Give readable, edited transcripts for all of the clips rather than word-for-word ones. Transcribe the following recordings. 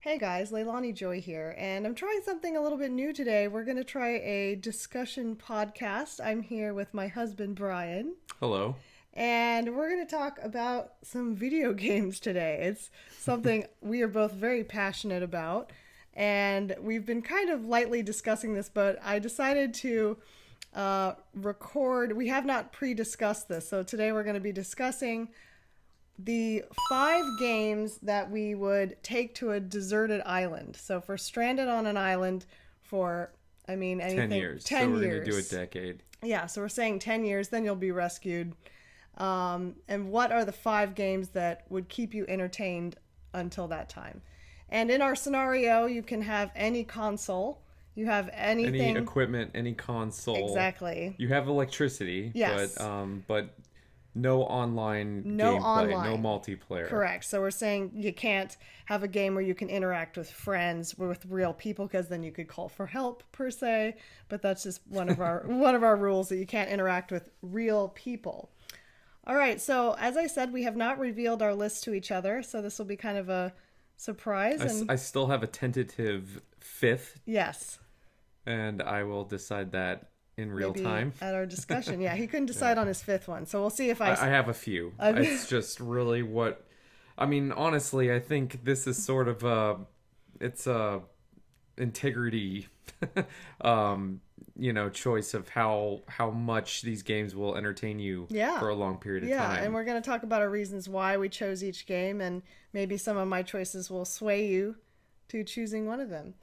Hey guys, LeilaniJoy here, and I'm trying something a little bit new today. We're going to try a discussion podcast. I'm here with my husband, Brian, Hello. and we're going to talk about some video games today. It's something we are both very passionate about, and we've been kind of lightly discussing this, but I decided to record. We have not pre-discussed this, so today we're going to be discussing the 5 games that we would take to a deserted island. So if we're stranded on an island for, anything. 10 years. 10 so we're years. going to do a decade. Yeah, so we're saying 10 years, then you'll be rescued. And what are the 5 games that would keep you entertained until that time? And in our scenario, you can have any console. You have anything. Any equipment, any console. Exactly. You have electricity. Yes. But no online gameplay, no multiplayer. Correct. So we're saying you can't have a game where you can interact with friends, with real people, because then you could call for help per se. But that's just one of our rules, that you can't interact with real people. All right. So as I said, we have not revealed our list to each other, so this will be kind of a surprise. I still have a tentative 5th. Yes. And I will decide that in real Maybe time at our discussion. Yeah, he couldn't decide on his 5th one, so we'll see if I have a few. It's just really honestly, I think this is sort of a integrity choice of how much these games will entertain you for a long period of time. Yeah, and we're going to talk about our reasons why we chose each game, and maybe some of my choices will sway you to choosing one of them.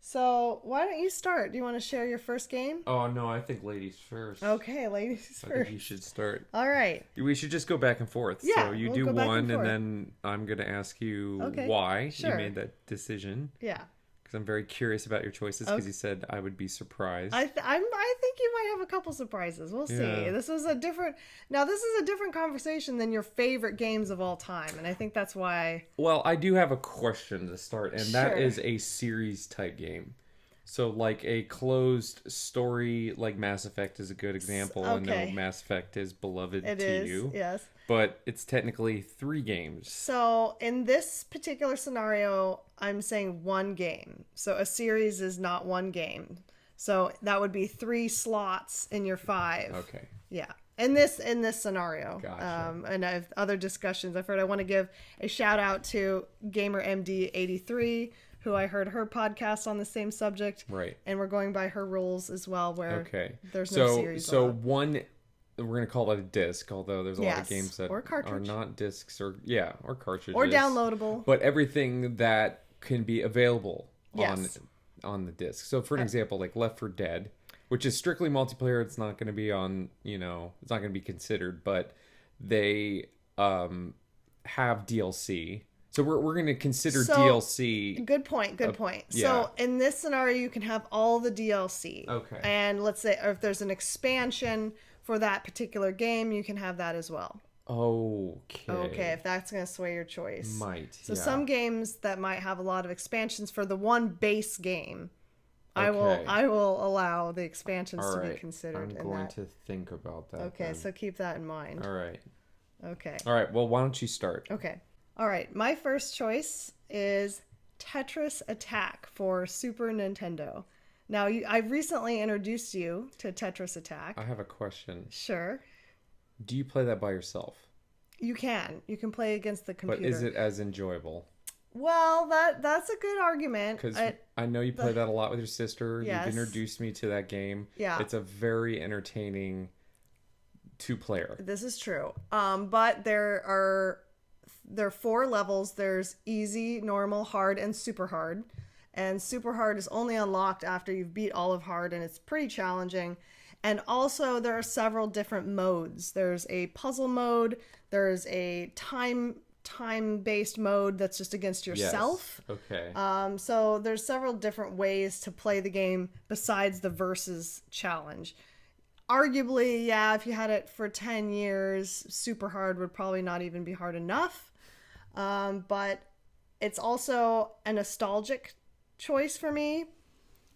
So why don't you start? Do you want to share your first game? Oh, no, I think ladies first. Okay, ladies first. I think you should start. All right. We should just go back and forth. Yeah, so you we'll do go back one, and then I'm going to ask you Okay, why sure. you made that decision. Yeah. Because I'm very curious about your choices, because you said I would be surprised. I think you might have a couple surprises. We'll see. Yeah. This is a different conversation than your favorite games of all time, and I think that's why. Well, I do have a question to start, and that Sure. is a series type game. So, like a closed story, like Mass Effect is a good example. Okay. I know Mass Effect is beloved It to is, you. yes. But it's technically 3 games. So in this particular scenario, I'm saying 1 game. So a series is not 1 game. So that would be 3 slots in your 5. Okay. Yeah. In this scenario. Gotcha. And I have other discussions. I want to give a shout out to GamerMD83, who I heard her podcast on the same subject. Right. And we're going by her rules as well, where there's so, no series. So one, we're going to call that a disc, although there's a lot of games that or are not discs or cartridges. Or downloadable. But everything that can be available Yes. on the disc. So for an example, like Left 4 Dead, which is strictly multiplayer, it's not going to be on, it's not going to be considered, but they have DLC. So we're going to consider DLC. Good point. So in this scenario, you can have all the DLC. Okay. And let's say if there's an expansion for that particular game, you can have that as well. Okay, if that's going to sway your choice. So yeah. some games that might have a lot of expansions for the one base game, Okay. I will allow the expansions All to right. be considered. I'm going to think about that. Okay, then. so keep that in mind. All right. Okay. All right. Well, why don't you start? Okay. All right. My first choice is Tetris Attack for Super Nintendo. Now, I've recently introduced you to Tetris Attack. I have a question. Sure. Do you play that by yourself? You can. You can play against the computer. But is it as enjoyable? Well, that's a good argument. Because I know you play that a lot with your sister. Yes. You've introduced me to that game. Yeah. It's a very entertaining 2-player. This is true. But there are 4 levels. There's easy, normal, hard, and super hard. And super hard is only unlocked after you've beat all of hard, and it's pretty challenging. And also there are several different modes. There's a puzzle mode. There's a time-based mode that's just against yourself. Yes. Okay. So there's several different ways to play the game besides the versus challenge. Arguably, yeah, if you had it for 10 years, super hard would probably not even be hard enough. But it's also a nostalgic choice for me.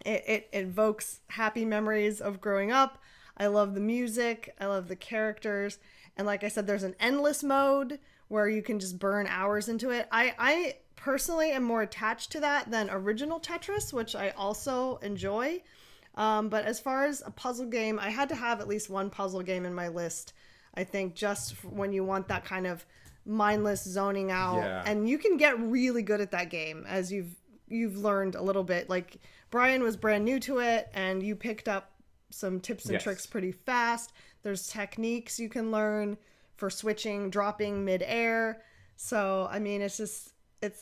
It evokes happy memories of growing up. I love the music. I love the characters. And like I said, there's an endless mode where you can just burn hours into it. I personally am more attached to that than original Tetris, which I also enjoy. But as far as a puzzle game, I had to have at least one puzzle game in my list. I think just when you want that kind of mindless zoning out, Yeah. and you can get really good at that game as you've learned a little bit. Like Brian was brand new to it, and you picked up some tips and Yes. tricks pretty fast. There's techniques you can learn for switching, dropping mid-air. So, I mean, it's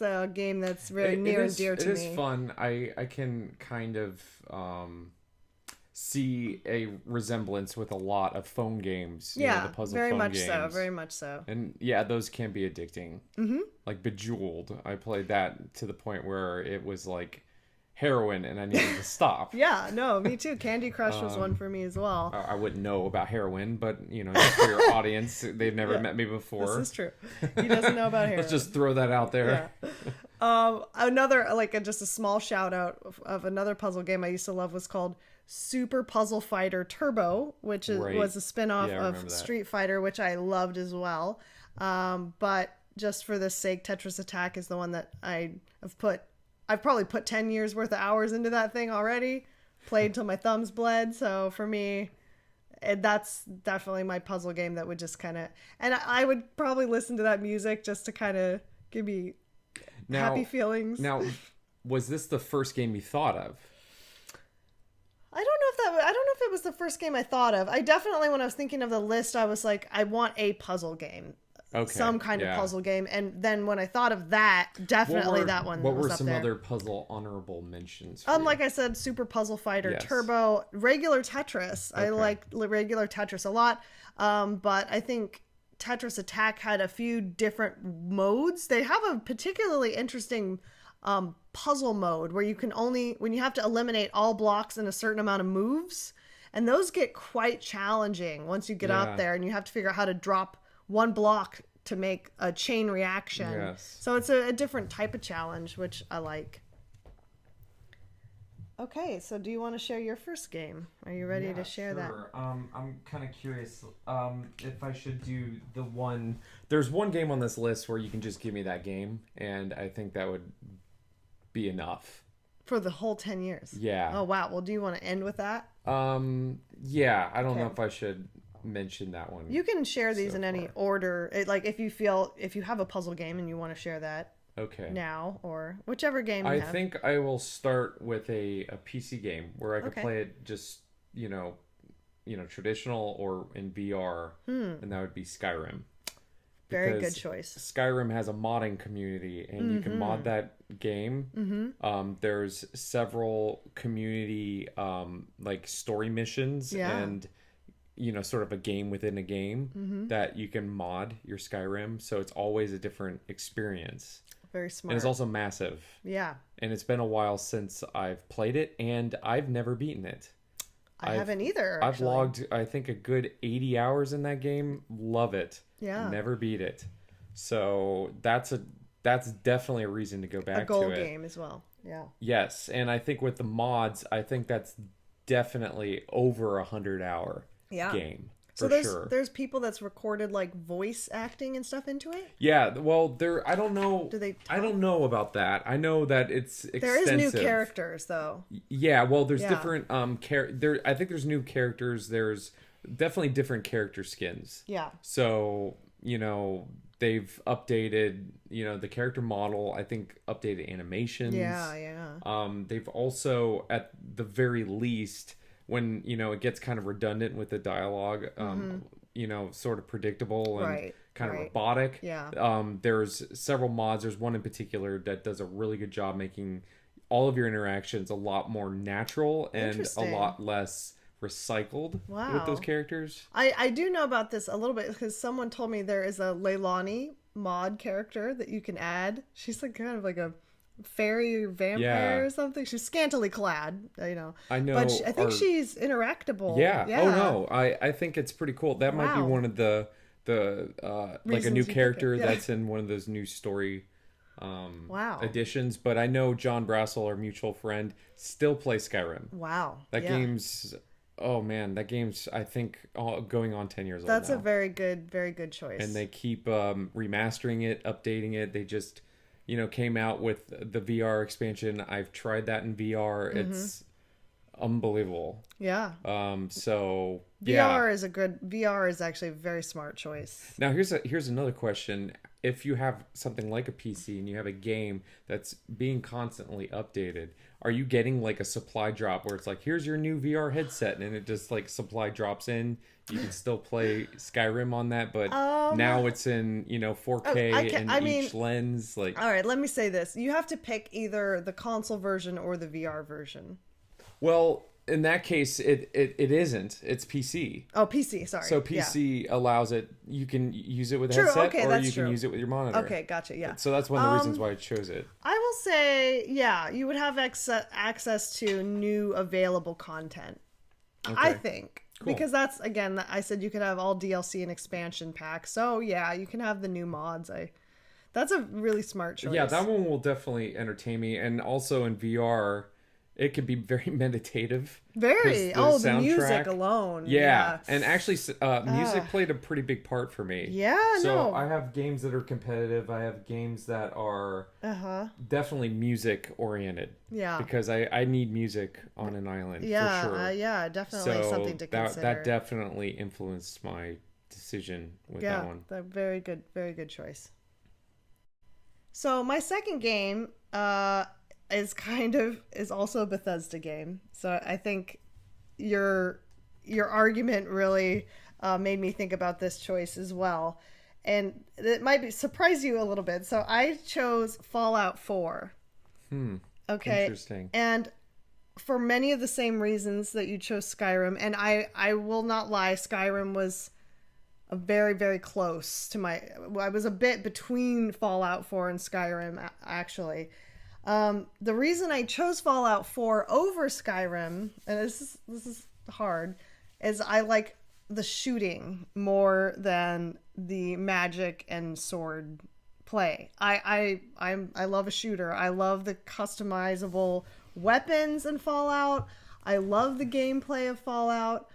a game that's very near and dear to me. It is fun. I can kind of see a resemblance with a lot of phone games. The puzzle very phone much games. so. Very much so. And yeah, those can be addicting. Mm-hmm. Like Bejeweled. I played that to the point where it was like heroin and I needed to stop. Yeah, no, me too. Candy Crush was one for me as well. I wouldn't know about heroin, but just for your audience, they've never met me before. This is true. He doesn't know about heroin. Let's just throw that out there. Yeah. Another, just a small shout out of another puzzle game I used to love was called Super Puzzle Fighter Turbo, which was a spin-off of Street Fighter, which I loved as well. But just for the sake, Tetris Attack is the one that I've probably put 10 years worth of hours into that thing already. Played till my thumbs bled. So for me, that's definitely my puzzle game that would just kind of... And I would probably listen to that music just to kind of give me happy feelings. Now, was this the first game you thought of? I don't know if it was the first game I thought of. I definitely, when I was thinking of the list, I was like, I want a puzzle game. Okay, some kind of puzzle game. And then when I thought of that, definitely that one was up there. What were some other puzzle honorable mentions for you? Like I said, Super Puzzle Fighter, Turbo, regular Tetris. Okay. I like regular Tetris a lot. But I think Tetris Attack had a few different modes. They have a particularly interesting puzzle mode where you can when you have to eliminate all blocks in a certain amount of moves. And those get quite challenging once you get out there and you have to figure out how to drop one block to make a chain reaction. Yes. So it's a different type of challenge, which I like. Okay, so do you want to share your first game? Are you ready to share that? I'm kind of curious if I should do the one... There's one game on this list where you can just give me that game, and I think that would be enough. For the whole 10 years? Yeah. Oh, wow. Well, do you want to end with that? Yeah, I don't know if I should mention that one. You can share these in any order. If you have a puzzle game and you want to share that now, or whichever game you have. I think I will start with a PC game where I could play it just, traditional or in VR, and that would be Skyrim. Very good choice. Skyrim has a modding community, and you can mod that game. There's several community story missions and sort of a game within a game that you can mod your Skyrim. So it's always a different experience. Very smart. And it's also massive. Yeah. And it's been a while since I've played it, and I've never beaten it. I haven't either. I've logged, I think, a good 80 hours in that game. Love it. Yeah. Never beat it. So that's definitely a reason to go back to it. A goal game as well. Yeah. Yes. And I think with the mods, I think that's definitely over 100-hour game. So there's people that's recorded voice acting and stuff into it? Yeah, well, I don't know. Do they I don't know about that. I know that it's extensive. There is new characters though. Yeah, well, there's different I think there's new characters. There's definitely different character skins. Yeah. So, they've updated, the character model, I think updated animations. Yeah. They've also, at the very least, when it gets kind of redundant with the dialogue, sort of predictable and kind of robotic. Yeah. There's several mods. There's one in particular that does a really good job making all of your interactions a lot more natural and a lot less recycled with those characters. I do know about this a little bit because someone told me there is a Leilani mod character that you can add. She's kind of like a fairy vampire or something. She's scantily clad, I know, but I think she's interactable. Yeah. Oh no, I think it's pretty cool. That might be one of the like a new character that's in one of those new story additions. But I know John Brassel, our mutual friend, still plays Skyrim. That game's I think going on 10 years old. That's a very good choice. And they keep remastering it, updating it. They just came out with the VR expansion. I've tried that in VR. It's unbelievable. Yeah. So VR is actually a very smart choice. Now here's another question. If you have something like a PC and you have a game that's being constantly updated, are you getting like a supply drop where it's like, here's your new VR headset, and it just like supply drops in? You can still play Skyrim on that, but now it's in 4K each lens. Like, all right, let me say this: you have to pick either the console version or the VR version. Well, in that case, it isn't. It's PC. Oh, PC. Sorry. So PC allows it. You can use it with a headset, or you can use it with your monitor. Okay, gotcha. Yeah. So that's one of the reasons why I chose it. I will say, yeah, you would have access to new available content. Okay. I think. Cool. Because that's, again, I said you could have all DLC and expansion packs. So, yeah, you can have the new mods. That's a really smart choice. Yeah, that one will definitely entertain me. And also in VR, it can be very meditative. Very. The music alone. Yeah. And actually, music played a pretty big part for me. Yeah, So I have games that are competitive. I have games that are definitely music oriented. Yeah. Because I need music on an island, for sure. Yeah, definitely something to consider. That definitely influenced my decision with that one. Yeah, very good choice. So my second game, is also a Bethesda game. So I think your argument really made me think about this choice as well. And it might surprise you a little bit. So I chose Fallout 4. Okay. Interesting. And for many of the same reasons that you chose Skyrim, and I will not lie, Skyrim was a very, very close to I was a bit between Fallout 4 and Skyrim, actually. The reason I chose Fallout 4 over Skyrim, and this is hard, is I like the shooting more than the magic and sword play. I love a shooter. I love the customizable weapons in Fallout. I love the gameplay of Fallout.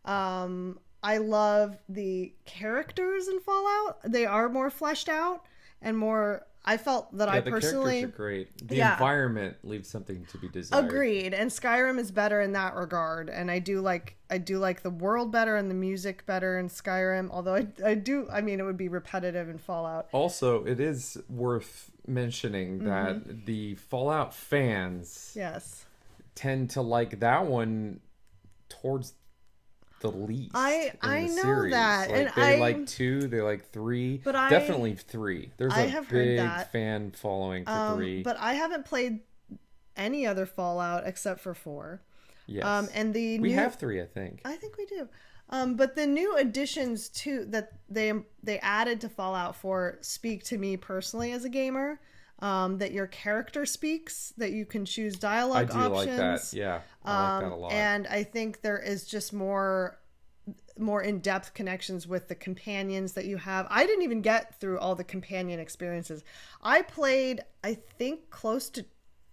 I love the characters in Fallout. They are more fleshed out and more. I felt that I personally. The characters are great. The environment leaves something to be desired. Agreed. And Skyrim is better in that regard. And I do like the world better and the music better in Skyrim. Although I mean, it would be repetitive in Fallout. Also, it is worth mentioning that the Fallout fans tend to like that one towards the least. I know series. that, like, and they like 2, they like 3, but definitely 3. There's a big fan following for 3. But I haven't played any other Fallout except for 4. Yes, and we have 3, I think. I think we do. But the new additions that they added to Fallout 4 speak to me personally as a gamer. That your character speaks, that you can choose dialogue options. I do like that. Yeah, I like that a lot. And I think there is just more in-depth connections with the companions that you have. I didn't even get through all the companion experiences. I played, I think, close to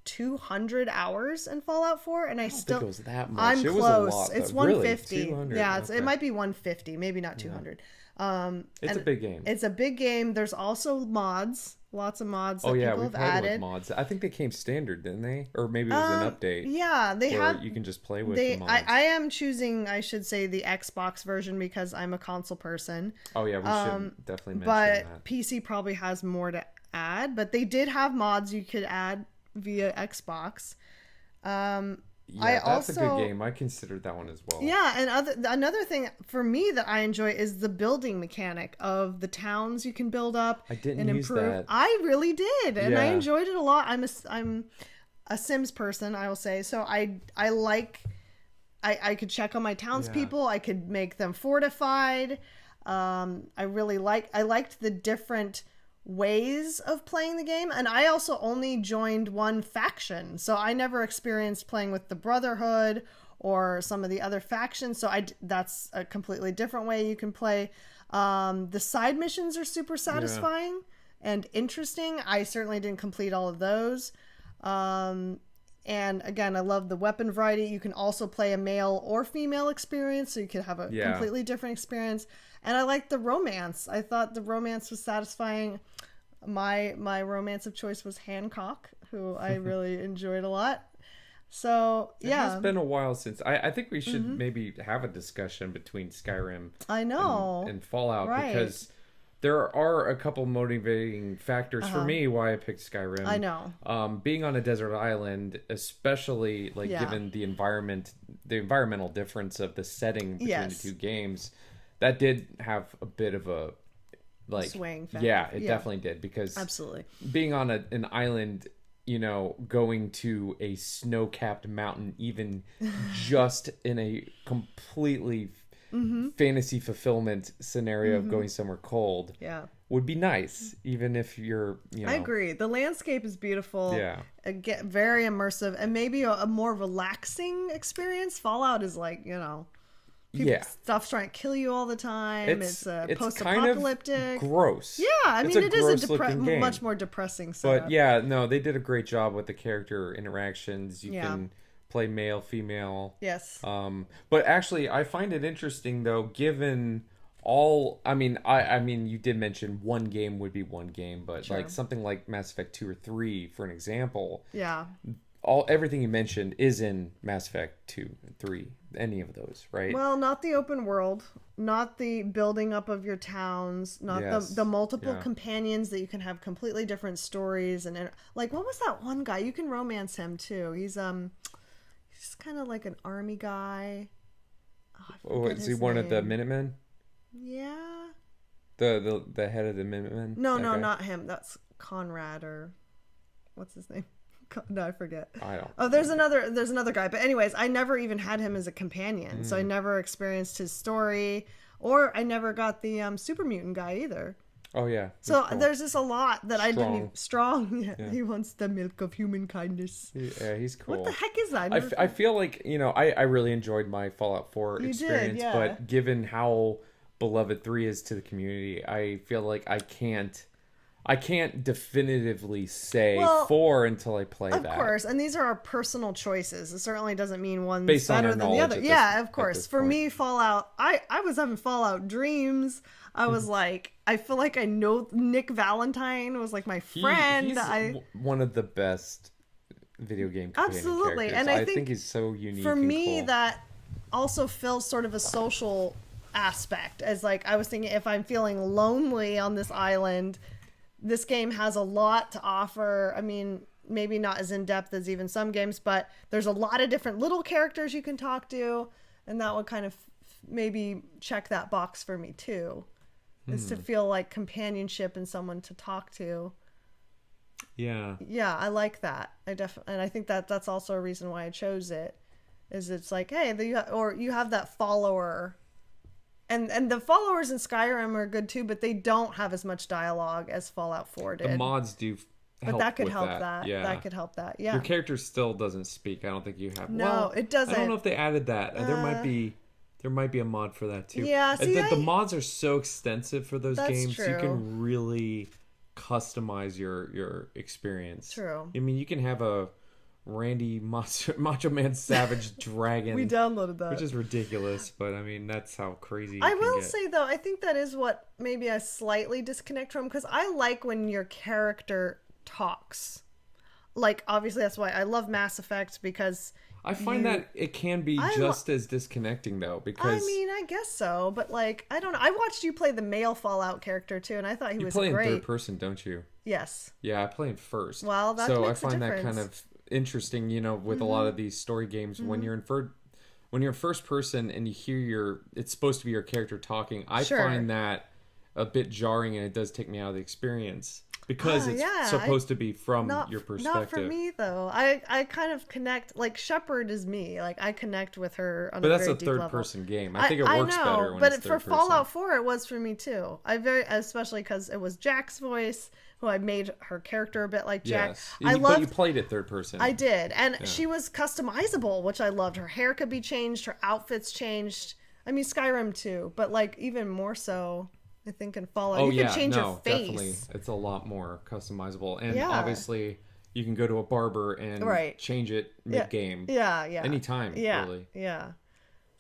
200 hours in Fallout 4, and I still think it was that much. I'm it close. Was a lot, it's really? 150. 200. Yeah, okay. It might be 150, maybe not 200. It's a big game. It's a big game. There's also mods. Lots of mods that people have added. With mods. I think they came standard, didn't they? Or maybe it was an update. Yeah, they have. You can just play with the mods. I am choosing, I should say, the Xbox version because I'm a console person. Oh yeah, we should definitely mention that. But PC probably has more to add. But they did have mods you could add via Xbox. Yeah, that's a good game. I considered that one as well. Yeah, and another thing for me that I enjoy is the building mechanic of the towns you can build up. I didn't and use improve. that. I really did, and I enjoyed it a lot. I'm a Sims person, I will say. So I could check on my townspeople. I could make them fortified. I liked the different ways of playing the game, and I also only joined one faction, so I never experienced playing with the Brotherhood or some of the other factions, so that's a completely different way you can play. The side missions are super satisfying and interesting. I certainly didn't complete all of those. And again, I love the weapon variety. You can also play a male or female experience, so you could have a completely different experience. And I liked the romance. I thought the romance was satisfying. My romance of choice was Hancock, who I really enjoyed a lot. So yeah, it has been a while since. I think we should maybe have a discussion between Skyrim. I know. And Fallout, right. because there are a couple motivating factors for me why I picked Skyrim. I know. Being on a desert island, especially like given the environmental difference of the setting between the two games, that did have a bit of a like swing factor. Yeah, it definitely did, because absolutely being on an island, you know, going to a snow-capped mountain, even just in a completely fantasy fulfillment scenario of going somewhere cold, would be nice, even if you're, you know. I agree. The landscape is beautiful. Yeah. Again, very immersive, and maybe a more relaxing experience. Fallout is like, you know, stuff's trying to kill you all the time. It's post-apocalyptic. Kind of gross. Yeah, I mean, it is a much more depressing setup. But yeah, no, they did a great job with the character interactions. You can play male, female. Yes. But actually, I find it interesting though, given all. I mean, you did mention one game would be one game, but like something like Mass Effect 2 or 3, for an example. Yeah. Everything you mentioned is in Mass Effect 2 and 3. Any of those, right? Well, not the open world, not the building up of your towns, not the multiple companions that you can have completely different stories, and like, what was that one guy? You can romance him too. He's kind of like an army guy. Oh, is he one of the Minutemen? Yeah. The head of the Minutemen? No, not him. That's Conrad, or what's his name? No, I forget. I don't. Oh, there's another guy. But anyways, I never even had him as a companion, so I never experienced his story, or I never got the super mutant guy either. Oh yeah. So cool. There's just a lot that I didn't even... Strong. Yeah. He wants the milk of human kindness. Yeah, he's cool. What the heck is that? I feel like, you know, I really enjoyed my Fallout 4 experience, but given how beloved 3 is to the community, I feel like I can't definitively say 4 until I play that. Of course, and these are our personal choices. It certainly doesn't mean one's better than the other. Yeah, of course. For me, Fallout, I was having Fallout dreams. I was like, I feel like I know Nick Valentine was like my friend. He's one of the best video game characters. And I think he's so unique. For me, cool. that also fills sort of a social aspect. As like, I was thinking, if I'm feeling lonely on this island, this game has a lot to offer. I mean, maybe not as in-depth as even some games, but there's a lot of different little characters you can talk to, and that would kind of maybe check that box for me too, is to feel like companionship and someone to talk to. Yeah. Yeah, I like that. And I think that that's also a reason why I chose it, is it's like, hey, you have that follower. And the followers in Skyrim are good too, but they don't have as much dialogue as Fallout 4 did. The mods do help. But that could with help that. Yeah. That could help that. Yeah. Your character still doesn't speak. I don't think you have. No, well, it doesn't. I don't know if they added that. There might be a mod for that too. Yeah. See, the mods are so extensive for those games. True. You can really customize your experience. True. I mean, you can have a Randy Macho Man Savage Dragon. We downloaded that, which is ridiculous, but I mean, that's how crazy I will say though, I think that is what maybe I slightly disconnect from, because I like when your character talks. Like, obviously that's why I love Mass Effect, because I find that it can be just as disconnecting though, because I mean, I guess so, but like, I don't know. I watched you play the male Fallout character too, and I thought he was great. You play in third person, don't you? Yes. Yeah, I play in first. Well, that so makes I find a that difference. kind of interesting, you know, with a lot of these story games, when you're in first person and you hear it's supposed to be your character talking, I find that a bit jarring, and it does take me out of the experience, because it's supposed to be from your perspective. Not for me though. I kind of connect, like Shepard is me. Like, I connect with her on but a that's very a deep third level. person game. I think it works better when but it's for third Fallout person. 4 it was for me too. Especially because it was Jack's voice, who I made her character a bit like Jack. Yes. But you played it third person. I did, and she was customizable, which I loved. Her hair could be changed, her outfits changed. I mean, Skyrim too, but like even more so, I think, in Fallout. You can change your face. Definitely. It's a lot more customizable, and obviously you can go to a barber and change it mid-game. Yeah. Anytime, really. Yeah.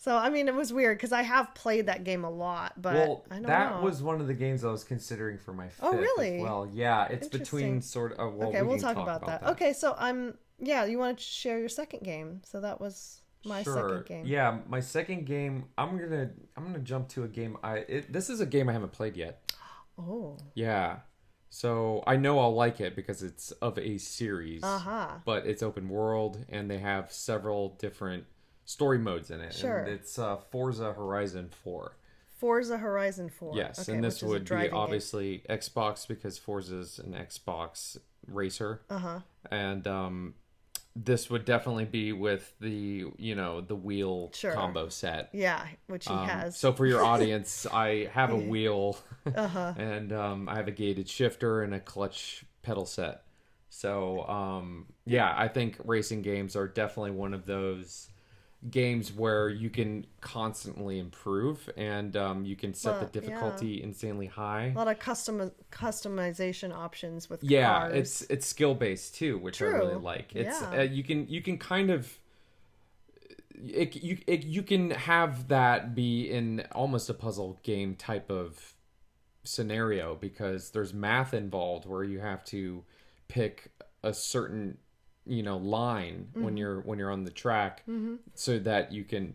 So, I mean, it was weird because I have played that game a lot, but Well, I don't that know. was one of the games I was considering for my fifth Oh, really? as well. Yeah, it's between Interesting. sort of. Well, Okay, we we'll can talk talk about about that. that. Okay, so yeah, you want to share your second game. So that was my second game. Yeah, my second game. I'm gonna jump to a game. This is a game I haven't played yet. Oh. Yeah, so I know I'll like it because it's of a series. Uh-huh. But it's open world and they have several different story modes in it. Sure. And it's Forza Horizon 4. Forza Horizon 4. Yes, Okay, and this which is a would be driving game. obviously Xbox because Forza's an Xbox racer. Uh-huh. And this would definitely be with the the wheel Sure. combo set. Yeah, which he has. So for your audience, I have a wheel Uh-huh. and I have a gated shifter and a clutch pedal set. So yeah, I think racing games are definitely one of those games where you can constantly improve and you can set the difficulty insanely high. A lot of customization options with Yeah, cars. it's skill based too, which I really True. like. It's Yeah. you can kind of you can have that be in almost a puzzle game type of scenario because there's math involved where you have to pick a certain line when you're on the track so that you can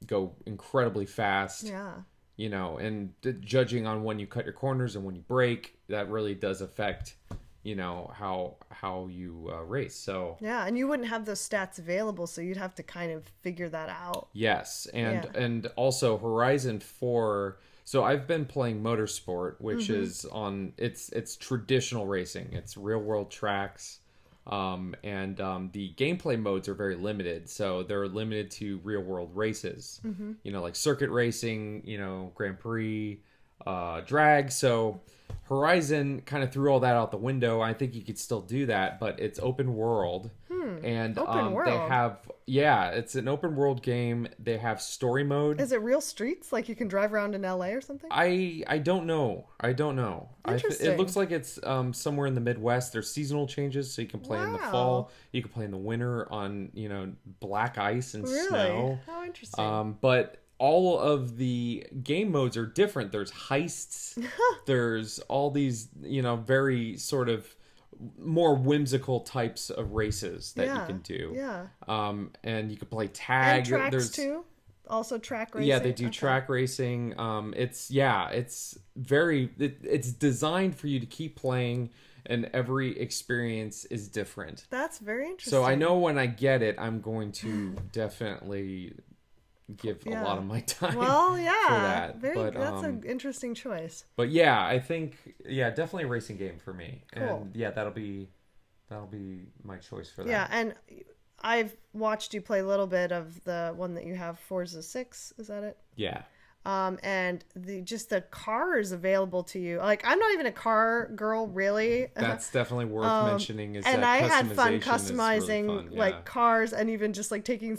go incredibly fast. Yeah. And judging on when you cut your corners and when you brake, that really does affect how you race. So Yeah, and you wouldn't have those stats available, so you'd have to kind of figure that out. yes, and Yeah. and also Horizon 4. So I've been playing Motorsport, which is on it's traditional racing. It's real world tracks. And the gameplay modes are very limited. So they're limited to real world races, like circuit racing, Grand Prix, drag. So Horizon kind of threw all that out the window. I think you could still do that, but it's open world. And Open world? they have, it's an open world game. They have story mode. Is it real streets? Like you can drive around in LA or something? I don't know. Interesting. It looks like it's somewhere in the Midwest. There's seasonal changes, so you can play in the Wow. fall. You can play in the winter on black ice and Really? snow. How interesting. But all of the game modes are different. There's heists. There's all these very sort of more whimsical types of races that you can do. Yeah. And you can play tag. And tracks There's too? Also track racing? Yeah, they do Okay. track racing. It's designed for you to keep playing, and every experience is different. That's very interesting. So I know when I get it, I'm going to definitely give a lot of my time Well, yeah. for that. That's an interesting choice. But yeah, I think definitely a racing game for me. Cool. And yeah, that'll be my choice for that. Yeah, and I've watched you play a little bit of the one that you have, Forza 6, is that it? Yeah. And the cars available to you. Like, I'm not even a car girl, really. That's definitely worth mentioning. And I had fun customization is really customizing fun, yeah. like cars and even just like taking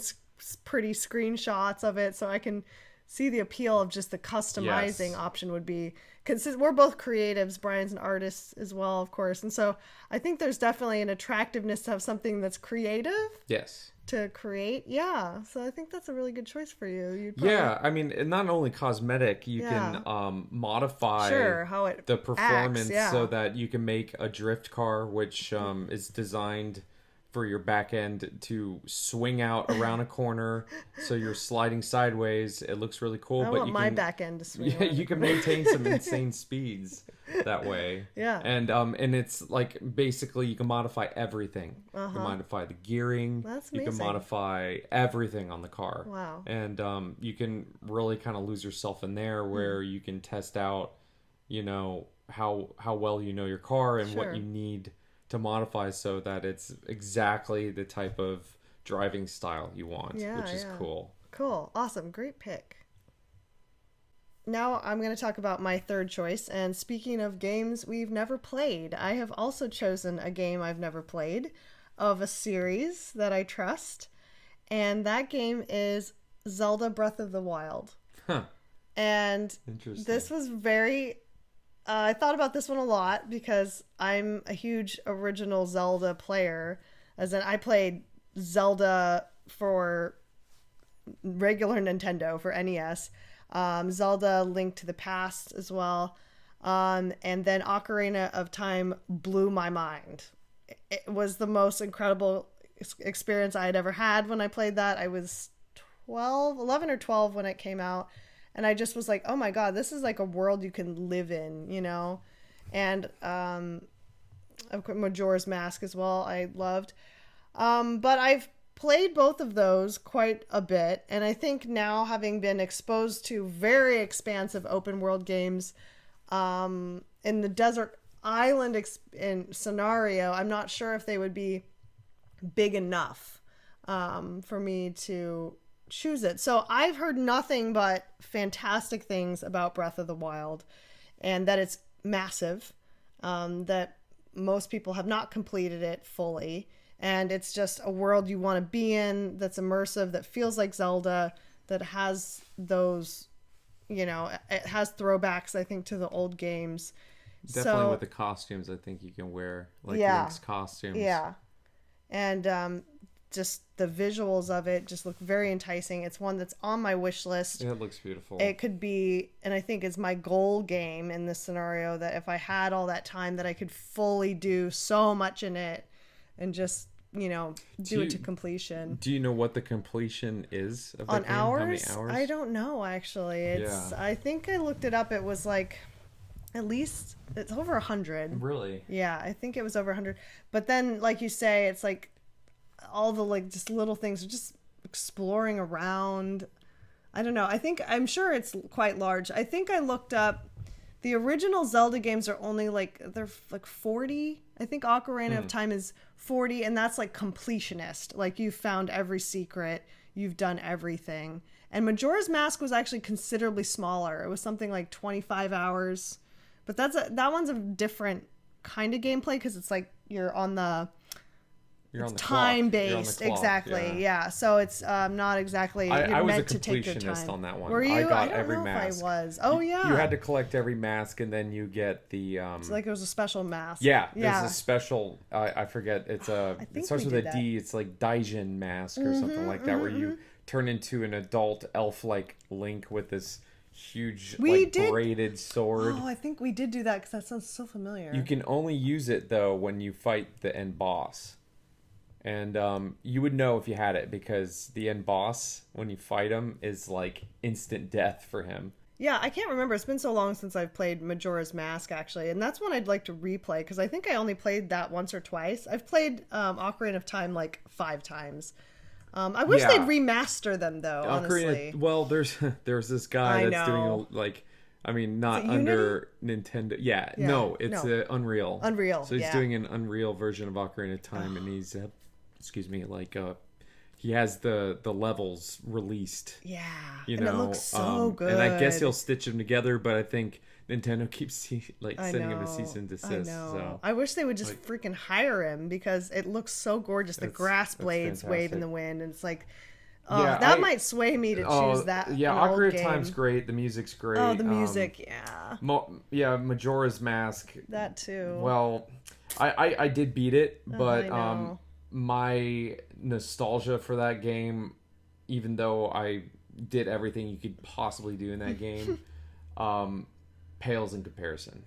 pretty screenshots of it, so I can see the appeal of just the customizing option would be, because we're both creatives. Brian's an artist as well, of course, and so I think there's definitely an attractiveness to have something that's creative. Yes. To create, so I think that's a really good choice for you. Yeah, I mean, not only cosmetic, you can modify how it the performance acts, so that you can make a drift car, which is designed for your back end to swing out around a corner, so you're sliding sideways. It looks really cool. I but want you my can, back end to swing. Yeah, you can maintain some insane speeds that way. Yeah. And it's like basically you can modify everything. You can modify the gearing. That's you can amazing. modify everything on the car. Wow. And you can really kind of lose yourself in there where you can test out, how well you know your car and what you need to modify so that it's exactly the type of driving style you want, which is cool. Cool. Awesome. Great pick. Now I'm going to talk about my third choice. And speaking of games we've never played, I have also chosen a game I've never played of a series that I trust. And that game is Zelda Breath of the Wild. Huh. And this was very... I thought about this one a lot because I'm a huge original Zelda player. As in, I played Zelda for regular Nintendo for NES. Zelda Link to the Past as well. And then Ocarina of Time blew my mind. It was the most incredible experience I had ever had when I played that. I was 11 or 12 when it came out. And I just was like, oh my God, this is like a world you can live in, you know? And of course, Majora's Mask as well, I loved. But I've played both of those quite a bit. And I think now, having been exposed to very expansive open world games in the desert island scenario, I'm not sure if they would be big enough for me to choose it. So I've heard nothing but fantastic things about Breath of the Wild, and that it's massive, that most people have not completed it fully, and it's just a world you want to be in, that's immersive, that feels like Zelda, that has those, you know, it has throwbacks, I think, to the old games. Definitely with the costumes, I think you can wear, like, Link's costumes. Yeah. And just the visuals of it just look very enticing. It's one that's on my wish list. Yeah, it looks beautiful. It could be, and I think it's my goal game in this scenario, that if I had all that time, that I could fully do so much in it and just, you know, do it to completion. Do you know what the completion is of that on game? hours? How many hours? I don't know, actually. It's I think I looked it up. It was like at least it's over 100. Really? Yeah, I think it was over 100. But then, like you say, it's like all the like just little things, just exploring around. I don't know. I'm sure it's quite large. I think I looked up the original Zelda games are only like, they're like 40. I think Ocarina of Time is 40, and that's like completionist. Like, you've found every secret, you've done everything. And Majora's Mask was actually considerably smaller. It was something like 25 hours. But that one's a different kind of gameplay, because it's like you're on the time based. Exactly. Yeah. So it's not exactly you're meant to take your time. I was a completionist on that one. Were you? I got I don't every know mask. If I was. Oh yeah. You had to collect every mask, and then you get the So like it was a special mask. Yeah. There's a special I forget, it starts with a D. It's like Daijin mask or something like that, where you turn into an adult elf like Link with this huge braided sword. Oh, I think we did do that, because that sounds so familiar. You can only use it though when you fight the end boss. And you would know if you had it, because the end boss, when you fight him, is like instant death for him. Yeah, I can't remember. It's been so long since I've played Majora's Mask, actually. And that's one I'd like to replay, because I think I only played that once or twice. I've played Ocarina of Time like 5 times. I wish they'd remaster them, though, honestly. Well, there's this guy that's doing not under Nintendo. Yeah, no, it's Unreal. Unreal, so he's doing an Unreal version of Ocarina of Time, and he's... he has the levels released. Yeah, and it looks so good. And I guess he'll stitch them together, but I think Nintendo keeps sending him a cease and desist. I know. So. I wish they would just freaking hire him, because it looks so gorgeous. The grass blades wave in the wind, and it's like, that might sway me to choose that. Yeah, Ocarina of Time's great. The music's great. Oh, the music, Majora's Mask. That too. Well, I did beat it, but my nostalgia for that game, even though I did everything you could possibly do in that game, pales in comparison.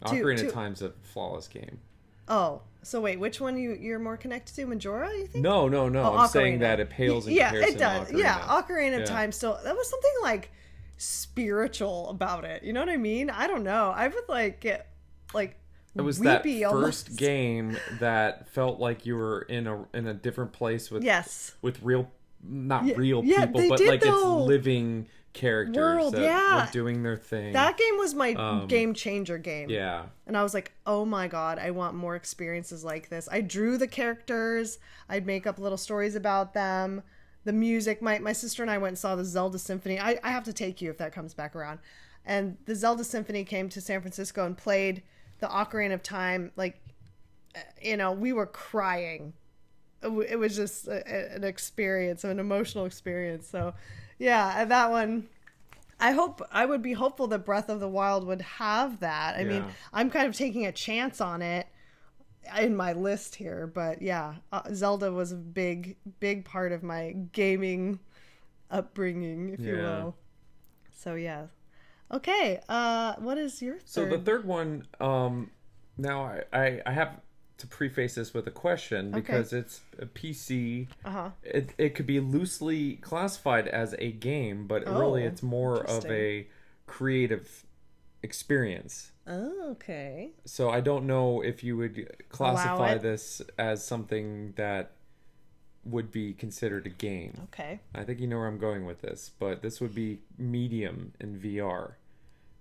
Ocarina of Time's a flawless game. Oh, so wait, which one you're more connected to? Majora, you think? No. I'm saying that it pales in comparison. It does. Ocarina of Time still. That was something like spiritual about it. You know what I mean? I don't know. I would get it was that first game that felt like you were in a different place with real, not real people, but like it's living characters that were doing their thing. That game was my game changer game. Yeah. And I was like, oh my God, I want more experiences like this. I drew the characters. I'd make up little stories about them. The music, my sister and I went and saw the Zelda Symphony. I have to take you if that comes back around. And the Zelda Symphony came to San Francisco and played the Ocarina of Time. We were crying. It was just an experience, an emotional experience. So, yeah, that one, I would be hopeful that Breath of the Wild would have that. I mean, I'm kind of taking a chance on it in my list here, but yeah, Zelda was a big part of my gaming upbringing, if you Yeah. will. So yeah. Okay. What is your third? So the third one, now I have to preface this with a question because it's a PC. It could be loosely classified as a game, but really it's more of a creative experience. Oh, okay. So I don't know if you would classify this as something that would be considered a game. Okay. I think you know where I'm going with this, but this would be Medium in VR.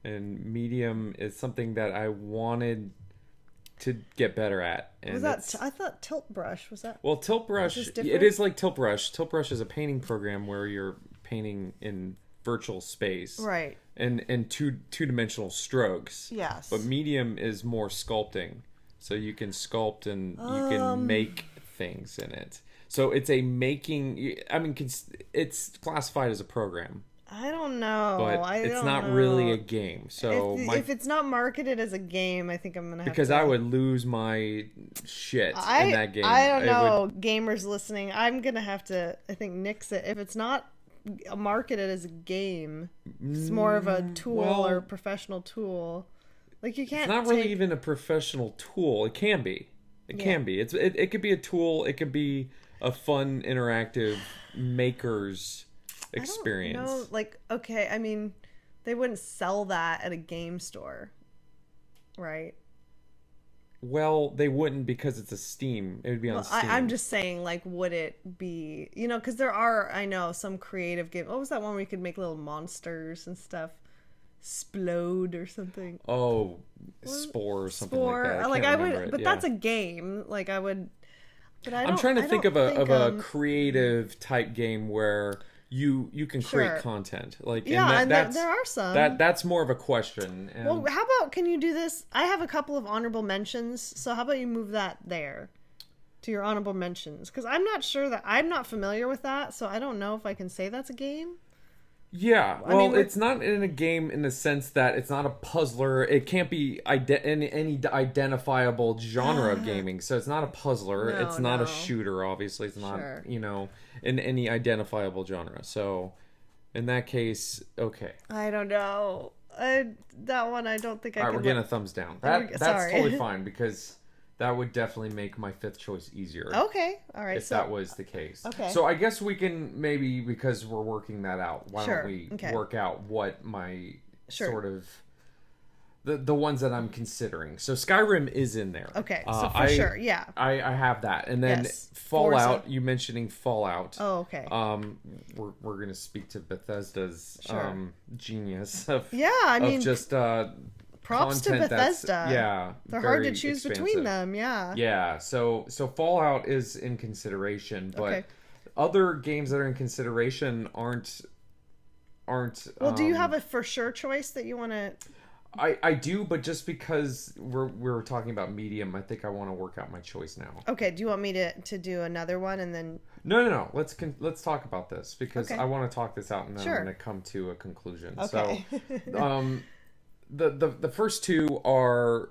And Medium is something that I wanted to get better at. And was that? I thought Tilt Brush was that. Well, Tilt Brush, it is like Tilt Brush. Tilt Brush is a painting program where you're painting in virtual space, right? And two-dimensional strokes. Yes. But Medium is more sculpting, so you can sculpt and you can make things in it. So it's a making. I mean, it's classified as a program. I don't know. But it's not really a game. So if it's not marketed as a game, I think I'm gonna have because to... I would lose my shit in that game. I don't know, gamers listening. I'm gonna have to, I think, nix it. If it's not marketed as a game, it's more of a tool or professional tool. Like you can't. It's not really even a professional tool. It can be. It can be. It could be a tool. It could be a fun, interactive maker's experience. No, like, okay, I mean, they wouldn't sell that at a game store, right? Well, they wouldn't because it's a Steam. It would be on Steam. I'm just saying, like, would it be, you know, because there are, I know, some creative game. What was that one where you could make little monsters and stuff? Splode or something. Oh, Spore or something like that. I would, but that's a game. Like, I would, but I'm trying to think of a creative type game where you can create content, like there are some that's more of a question. And well, how about, can you do this? I have a couple of honorable mentions, so how about you move that there to your honorable mentions, because I'm not sure that I'm not familiar with that, so I don't know if I can say that's a game. Yeah, well, I mean, it's not in a game in the sense that it's not a puzzler. It can't be in any identifiable genre of gaming. So it's not a puzzler. It's not a shooter, obviously. It's not, in any identifiable genre. So in that case, okay. I don't know. That one, I don't think I can. All right, we're getting a thumbs down. That's totally fine, because that would definitely make my fifth choice easier. Okay. All right. If that was the case. Okay. So I guess we can maybe, because we're working that out, why don't we work out what my sort of... The ones that I'm considering. So Skyrim is in there. Okay. So for sure, yeah. I have that. And then Fallout, FORZA. You mentioning Fallout. Oh, okay. We're going to speak to Bethesda's genius of... Yeah, I mean... just... props to Bethesda. They're hard to choose between them. Yeah. So Fallout is in consideration, but other games that are in consideration aren't. Well, do you have a for sure choice that you want to? I do, but just because we're talking about Medium, I think I want to work out my choice now. Okay. Do you want me to do another one and then? No. Let's talk about this, because I want to talk this out, and then I'm going to come to a conclusion. Okay. So, The first two are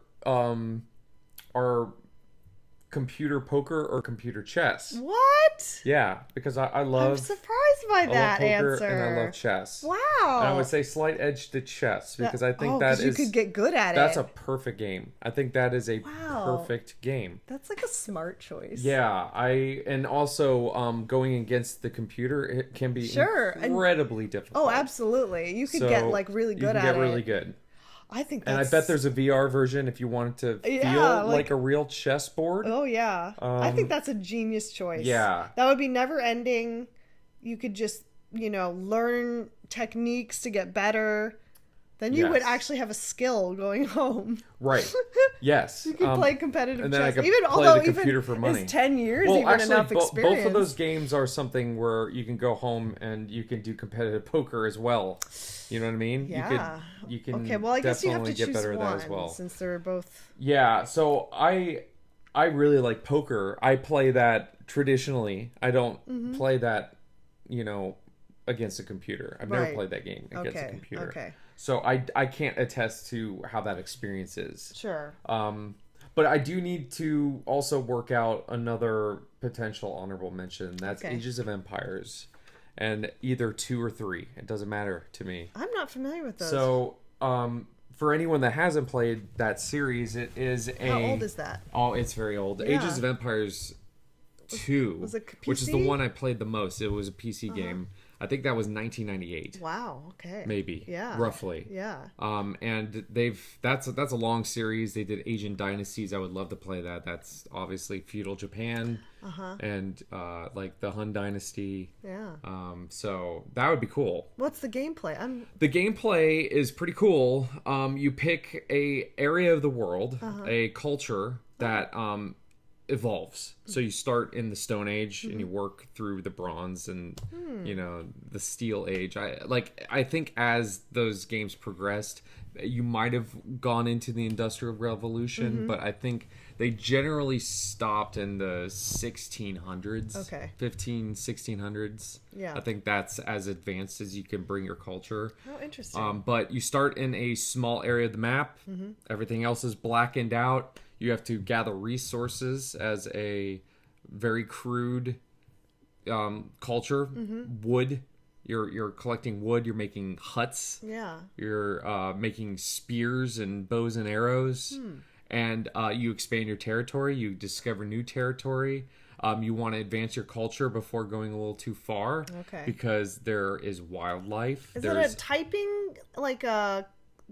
computer poker or computer chess. What? Yeah, because I love... I'm surprised by that answer. And I love chess. Wow. And I would say slight edge to chess, because I think you could get good at it. That's a perfect game. I think that is a perfect game. That's like a smart choice. Yeah, and also going against the computer, it can be incredibly difficult. Oh, absolutely. You could get like really good at it. You can get really good. I think and I bet there's a VR version if you wanted to feel like a real chessboard. Oh, yeah. I think that's a genius choice. Yeah. That would be never ending. You could just, learn techniques to get better. Then you would actually have a skill going home. Right. Yes. You could play competitive and then chess. I could play the computer for money. It's 10 years, enough experience. Both of those games are something where you can go home and you can do competitive poker as well. You know what I mean? Yeah. You can okay, well, I guess you have to get choose better at one, that as well. Since they're both... Yeah, so I really like poker. I play that traditionally. I don't play that, against a computer. I've never played that game against a computer. Okay. So I can't attest to how that experience is. Sure. But I do need to also work out another potential honorable mention. That's Ages of Empires. and either 2 or 3. It doesn't matter to me. I'm not familiar with those. So, for anyone that hasn't played that series, it is a... How old is that? Oh, it's very old. Yeah. Ages of Empires 2, was it PC? which is the one I played the most. It was a PC game. I think that was 1998. Wow. Okay. Maybe. Yeah. Roughly. Yeah. And that's a long series. They did Asian Dynasties. I would love to play that. That's obviously feudal Japan. And like the Han Dynasty. Yeah. So that would be cool. What's the gameplay? The gameplay is pretty cool. You pick a area of the world, a culture that evolves. So you start in the Stone Age and you work through the Bronze and the Steel Age. I think as those games progressed, you might have gone into the Industrial Revolution, but I think they generally stopped in the 1600s. Okay. 1600s. Yeah. I think that's as advanced as you can bring your culture. Oh, interesting. But you start in a small area of the map. Everything else is blackened out. You have to gather resources as a very crude culture. Wood. You're collecting wood. You're making huts. Yeah. You're making spears and bows and arrows. And you expand your territory. You discover new territory. You want to advance your culture before going a little too far. Okay. Because there is wildlife. Is that a typing,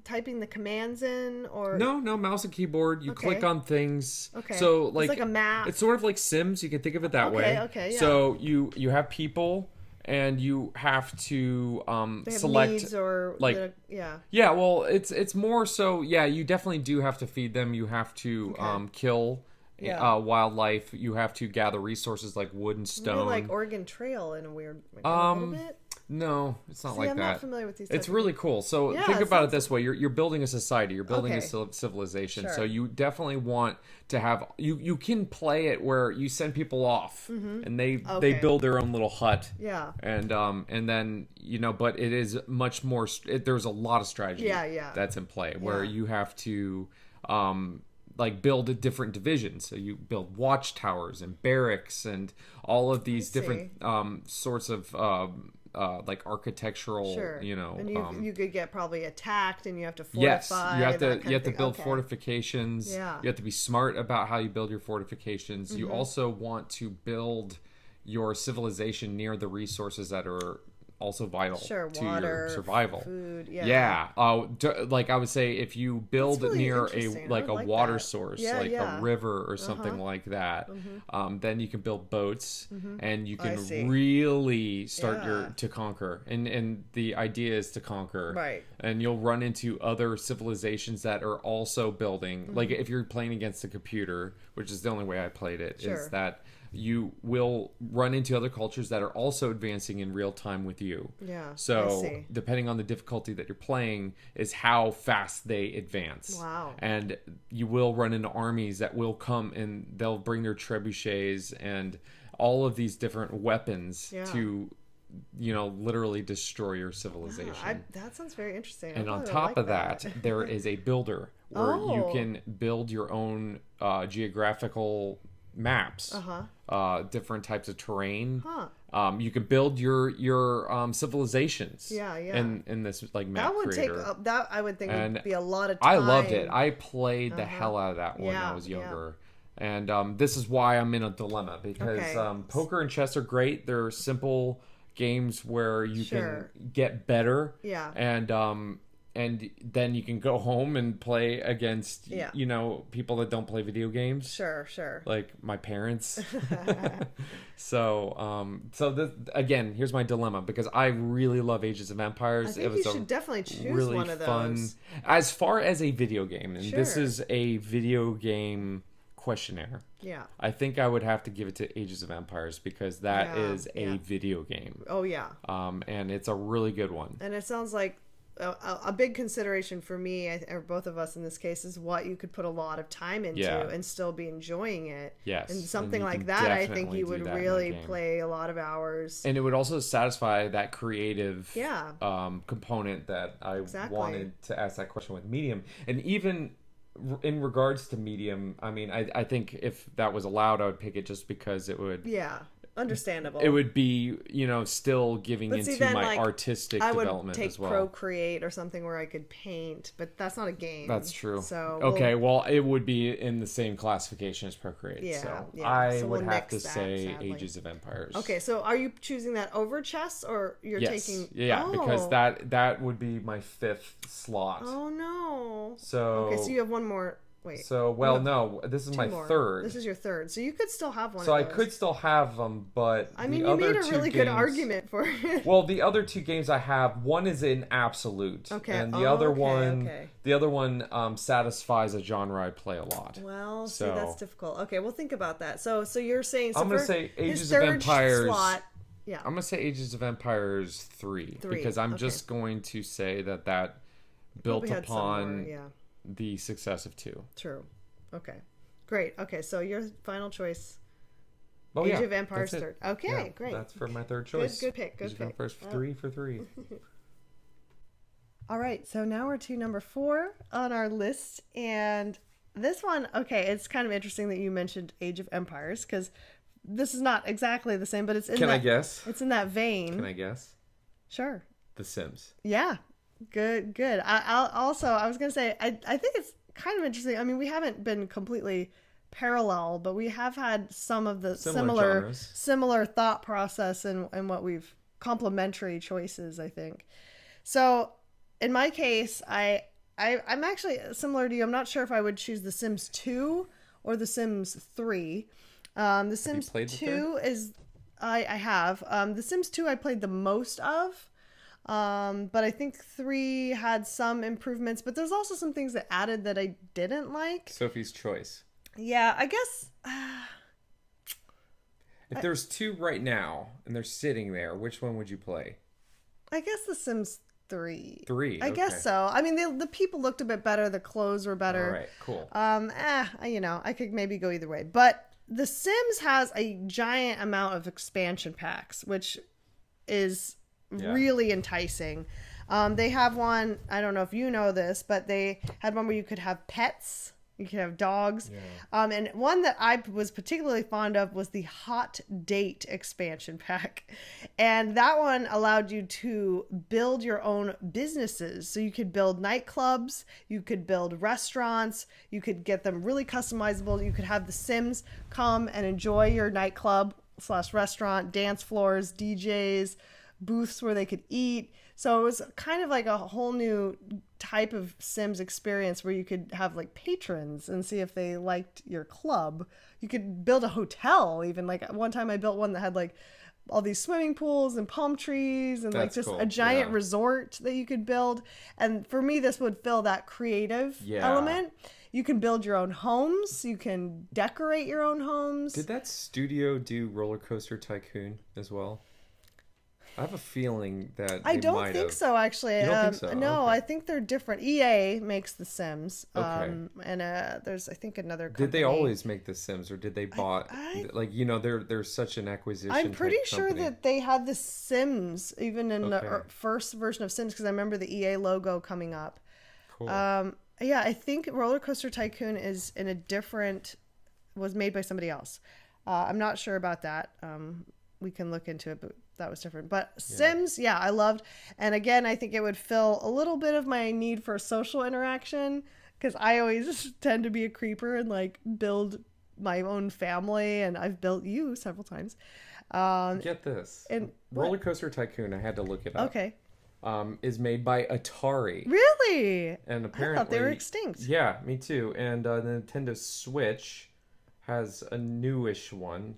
typing the commands in, or No, mouse and keyboard. You click on things. Okay. So It's like a map. It's sort of like Sims. You can think of it that way. Okay, yeah. So you have people, and you have to they have select needs or yeah. Yeah, well, it's more so. Yeah, you definitely do have to feed them. You have to kill wildlife. You have to gather resources like wood and stone. Maybe like Oregon Trail in a weird, a little bit. No, it's not like I'm that. not familiar with these. It's really cool. So think about it this way: you're building a society, you're building a civilization. Sure. So you definitely want to have you can play it where you send people off and they build their own little hut. Yeah. And then but it is much more. There's a lot of strategy. Yeah. That's in play where you have to build different divisions. So you build watchtowers and barracks and all of these different sorts of architectural, and you could get probably attacked, and you have to fortify. Yes, you have to build fortifications. Yeah. You have to be smart about how you build your fortifications. You also want to build your civilization near the resources that are also vital to water, your survival. Food, I would say if you build really near interesting. a water source, a river or something like that, then you can build boats and you can really start to conquer. And the idea is to conquer. Right. And you'll run into other civilizations that are also building. Like if you're playing against a computer, which is the only way I played it, is that you will run into other cultures that are also advancing in real time with you. Yeah. So depending on the difficulty that you're playing is how fast they advance. Wow. And you will run into armies that will come and they'll bring their trebuchets and all of these different weapons to literally destroy your civilization. That sounds very interesting. And on top of that, there is a builder where you can build your own geographical maps, different types of terrain. You can build your civilizations. In this map that would creator. I would think would be a lot of time. I loved it. I played the hell out of that when I was younger. And this is why I'm in a dilemma because poker and chess are great. They're simple games where you can get better. Yeah. And then you can go home and play against, people that don't play video games. Sure. Like my parents. So again, here's my dilemma because I really love Ages of Empires. I think you should definitely choose one of those. Fun, as far as a video game, and this is a video game questionnaire. Yeah. I think I would have to give it to Ages of Empires because that is a video game. Oh, yeah. And it's a really good one. And it sounds like a big consideration for me, or both of us in this case, is what you could put a lot of time into and still be enjoying it. Yes. And something like that, I think you would really play a lot of hours. And it would also satisfy that creative component that I wanted to ask that question with Medium. And even in regards to Medium, I mean, I think if that was allowed, I would pick it just because it would... understandable. it would be, still giving But see, into then, my like, artistic I would development take as well. Procreate or something where I could paint, but that's not a game. That's true. So okay, well, it would be in the same classification as Procreate. Yeah, so yeah. I So would we'll have to nix that, say sadly. Ages of Empires. Okay, so are you choosing that over chess, or you're Yes. taking? Yeah, because that would be my 5th slot. Oh no. So Okay, so you have one more. Wait. So no, this is my more. 3rd. This is your 3rd, so you could still have one. So of I those. could still have them, but I mean, the you other made a really good argument for it. Well, the other 2 games I have, one is in absolute, Okay. and the other one satisfies a genre I play a lot. Well, so see, that's difficult. Okay, we'll think about that. So you're saying I'm gonna say Ages of Empires. Slot, yeah. I'm gonna say Ages of Empires 3 because I'm just going to say that built upon the success of 2. True. Okay. Great. Okay, so your final choice. Oh, Age of Empires 3rd. Okay, yeah, great. That's for my 3rd choice. Good pick. Good Age pick. of Empires 3 for 3. All right, so now we're to number 4 on our list, and this one, okay, it's kind of interesting that you mentioned Age of Empires because this is not exactly the same, but it's in Can I guess? It's in that vein. Can I guess? Sure. The Sims. Yeah. Good. I was gonna say I think it's kind of interesting. I mean, we haven't been completely parallel, but we have had some of the similar thought process and what we've complementary choices, I think. So in my case, I'm actually similar to you. I'm not sure if I would choose The Sims 2 or The Sims 3. The Sims 2 is I have. The Sims 2 I played the most of. But I think 3 had some improvements, but there's also some things that added that I didn't like. Sophie's choice. Yeah, I guess. If there's 2 right now and they're sitting there, which one would you play? I guess The Sims 3. 3. I guess so. I mean, the people looked a bit better. The clothes were better. All right, cool. I could maybe go either way. But The Sims has a giant amount of expansion packs, which is really enticing. They have one, I don't know if you know this, but they had one where you could have pets. You could have dogs. Yeah. And one that I was particularly fond of was the Hot Date expansion pack. And that one allowed you to build your own businesses. So you could build nightclubs, you could build restaurants, you could get them really customizable. You could have the Sims come and enjoy your nightclub/restaurant, dance floors, DJs, booths where they could eat. So it was kind of like a whole new type of Sims experience where you could have like patrons and see if they liked your club. You could build a hotel even. Like one time I built one that had like all these swimming pools and palm trees and That's like just cool. a giant resort that you could build. And for me, this would fill that creative element. You can build your own homes. You can decorate your own homes. Did that studio do Roller Coaster Tycoon as well? I have a feeling that I don't think so, actually. You don't think so? No, Okay. I think they're different. EA makes The Sims. Okay. And there's, I think, another company. Did they always make The Sims, or did they bought there's such an acquisition? I'm pretty type sure company. that they had The Sims even in the first version of Sims, because I remember the EA logo coming up. Cool. Yeah, I think Roller Coaster Tycoon is in was made by somebody else. I'm not sure about that. We can look into it, but that was different. But Sims, I loved. And again, I think it would fill a little bit of my need for social interaction, because I always tend to be a creeper and like build my own family, and I've built you several times. Get this. And Roller Coaster Tycoon, I had to look it up. Okay. Is made by Atari. Really? And apparently, I thought they were extinct. Yeah, me too. And the Nintendo Switch has a newish one.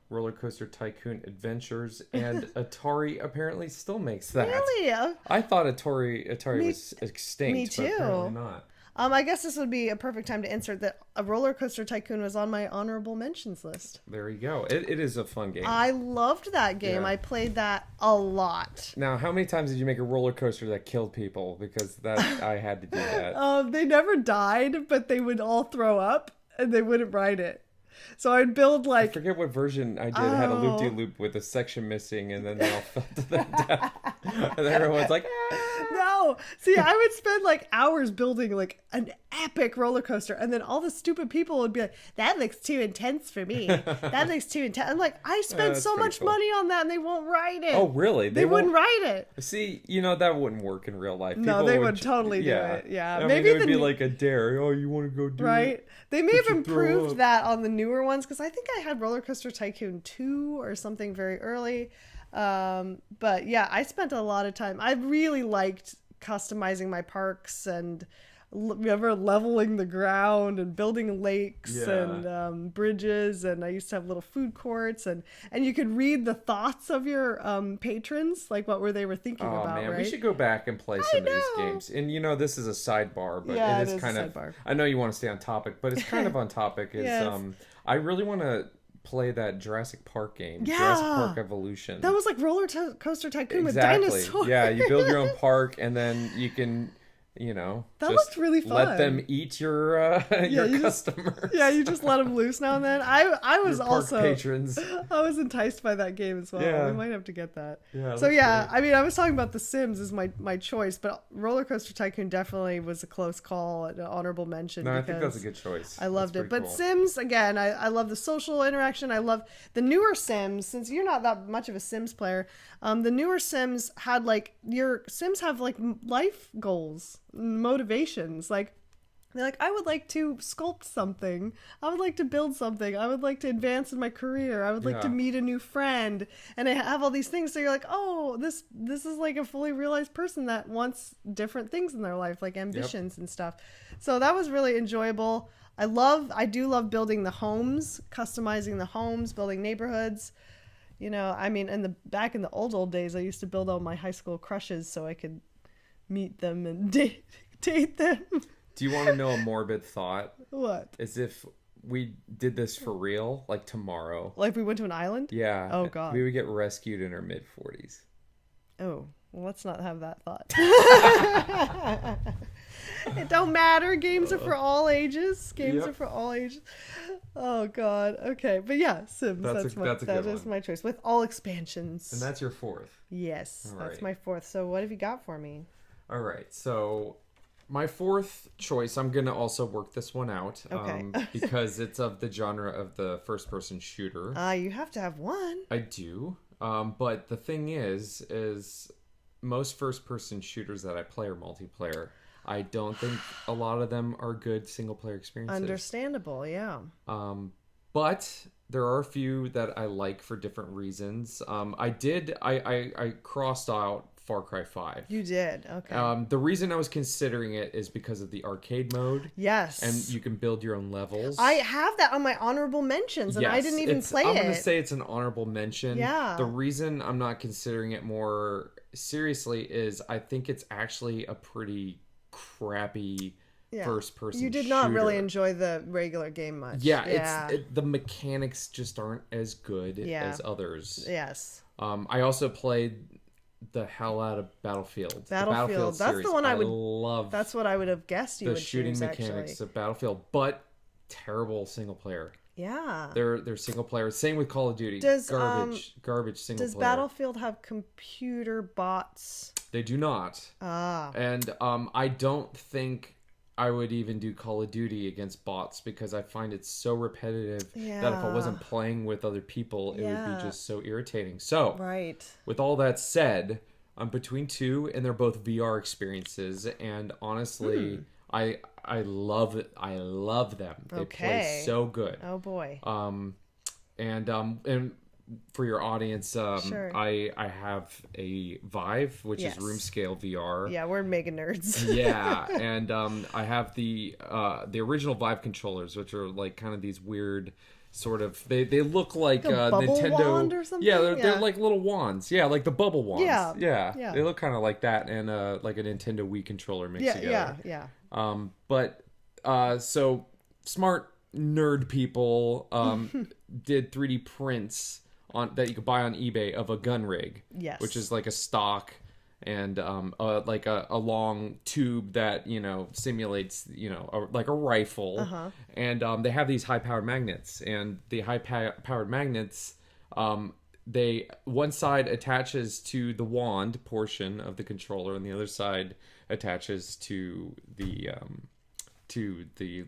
Roller Coaster Tycoon Adventures, and Atari apparently still makes that. Really? I thought Atari was extinct. Me too. But apparently not. I guess this would be a perfect time to insert that a Roller Coaster Tycoon was on my honorable mentions list. There you go. It is a fun game. I loved that game. Yeah. I played that a lot. Now, how many times did you make a roller coaster that killed people? Because I had to do that. They never died, but they would all throw up and they wouldn't ride it. So I'd build I like forget what version I did. It had a loop-de-loop with a section missing, and then they all fell to their death. And then everyone's like, ah! no. See, I would spend like hours building like an epic roller coaster, and then all the stupid people would be like, "That looks too intense for me. That looks too intense." I'm like, I spent That's so pretty much cool. money on that, and they won't write it. Oh, really? They wouldn't write it. See, that wouldn't work in real life. No, People they would totally do yeah. it. Yeah, I maybe mean, it would the be like a dare. Oh, you want to go do right? it? They may have you throw improved up? that on the newer ones because I think I had Roller Coaster Tycoon 2 or something very early. But yeah, I spent a lot of time. I really liked customizing my parks and ever leveling the ground and building lakes and bridges, and I used to have little food courts, and you could read the thoughts of your patrons, like what they were thinking about. Man, right? we should go back and play some of these games. And this is a sidebar, but Yeah, it is kind of sidebar. I know you want to stay on topic, but it's kind of on topic. Is Yes. I really want to play that Jurassic Park game, Yeah. Jurassic Park Evolution. That was like Coaster Tycoon Exactly. with dinosaurs. Yeah, you build your own park, and then you can That just looked really fun. let them eat your you customers. Yeah, you just let them loose now and then. I was Your park also patrons. I was enticed by that game as well. Yeah. We might have to get that. Yeah, So that's yeah, great. I mean, I was talking about The Sims as my choice, but Roller Coaster Tycoon definitely was a close call, an honorable mention. No, I think that's a because good choice. I loved That's it. pretty But cool. Sims, again, I love the social interaction. I love the newer Sims. Since you're not that much of a Sims player, the newer Sims had your Sims have life goals, motivations. Like, they're like, I would like to sculpt something. I would like to build something. I would like to advance in my career. I would like to Yeah. meet a new friend. And I have all these things. So you're like, oh, this is like a fully realized person that wants different things in their life, like ambitions and stuff. So that was really enjoyable. I do love building the homes, customizing the homes, building neighborhoods. I mean, back in the old days, I used to build all my high school crushes so I could meet them and date them. Do you want to know a morbid thought? What? As if we did this for real, like tomorrow. Like we went to an island? Yeah. Oh, God. We would get rescued in our mid-40s. Oh, well, let's not have that thought. It don't matter. Games are for all ages. Games Yep. are for all ages. Oh, God. Okay. But yeah, Sims. That's a good that is one. my choice. With all expansions. And that's your fourth. Yes. All That's right. my fourth. So what have you got for me? All right. So my fourth choice, I'm going to also work this one out. Okay. Because it's of the genre of the first-person shooter. You have to have one. I do. But the thing is most first-person shooters that I play are multiplayer. I don't think a lot of them are good single-player experiences. Understandable, yeah. But there are a few that I like for different reasons. I crossed out Far Cry 5. You did. Okay. The reason I was considering it is because of the arcade mode. Yes. And you can build your own levels. I have that on my honorable mentions, and I didn't even play it. I'm going to say it's an honorable mention. Yeah. The reason I'm not considering it more seriously is I think it's actually a pretty crappy first-person You did not really shooter. enjoy the regular game much. Yeah, the mechanics just aren't as good as others. Yes. I also played the hell out of Battlefield. Battlefield. That's series. the one I would love. That's what I would have guessed you the would shooting choose, mechanics actually. of Battlefield, but terrible single player. Yeah. They're single player. Same with Call of Duty. Does, garbage single Does player. Battlefield have computer bots? They do not. Ah. And I don't think I would even do Call of Duty against bots because I find it so repetitive that if I wasn't playing with other people, it would be just so irritating. So, Right. with all that said, I'm between two, and they're both VR experiences. And honestly, I love it. I love them. They play so good. Oh boy. And for your audience, Sure. I have a Vive, which Yes. is room scale VR. Yeah, we're mega nerds. Yeah, and I have the original Vive controllers, which are like kind of these weird sort of they look like a bubble Nintendo wand or something? Yeah, they're Yeah. like little wands. Yeah, like the bubble wands. Yeah. Yeah. They look kind of like that and like a Nintendo Wii controller mixed together. Yeah. But so smart nerd people did 3D prints on that you could buy on eBay of a gun rig. Yes. Which is like a stock and like a long tube that simulates like a rifle, and they have these high powered magnets, and the high powered magnets, one side attaches to the wand portion of the controller, and the other side attaches to the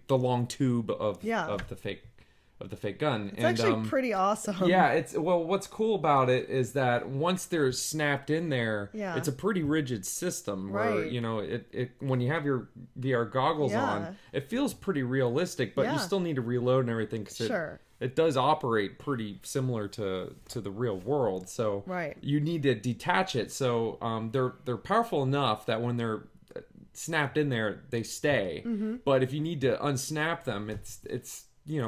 long tube of the fake gun. It's actually pretty awesome. Yeah, what's cool about it is that once they're snapped in there, it's a pretty rigid system where, it when you have your VR goggles on, it feels pretty realistic, but you still need to reload and everything because it does operate pretty similar to the real world. So you need to detach it. So they're powerful enough that when they're snapped in there, they stay. But if you need to unsnap them, it's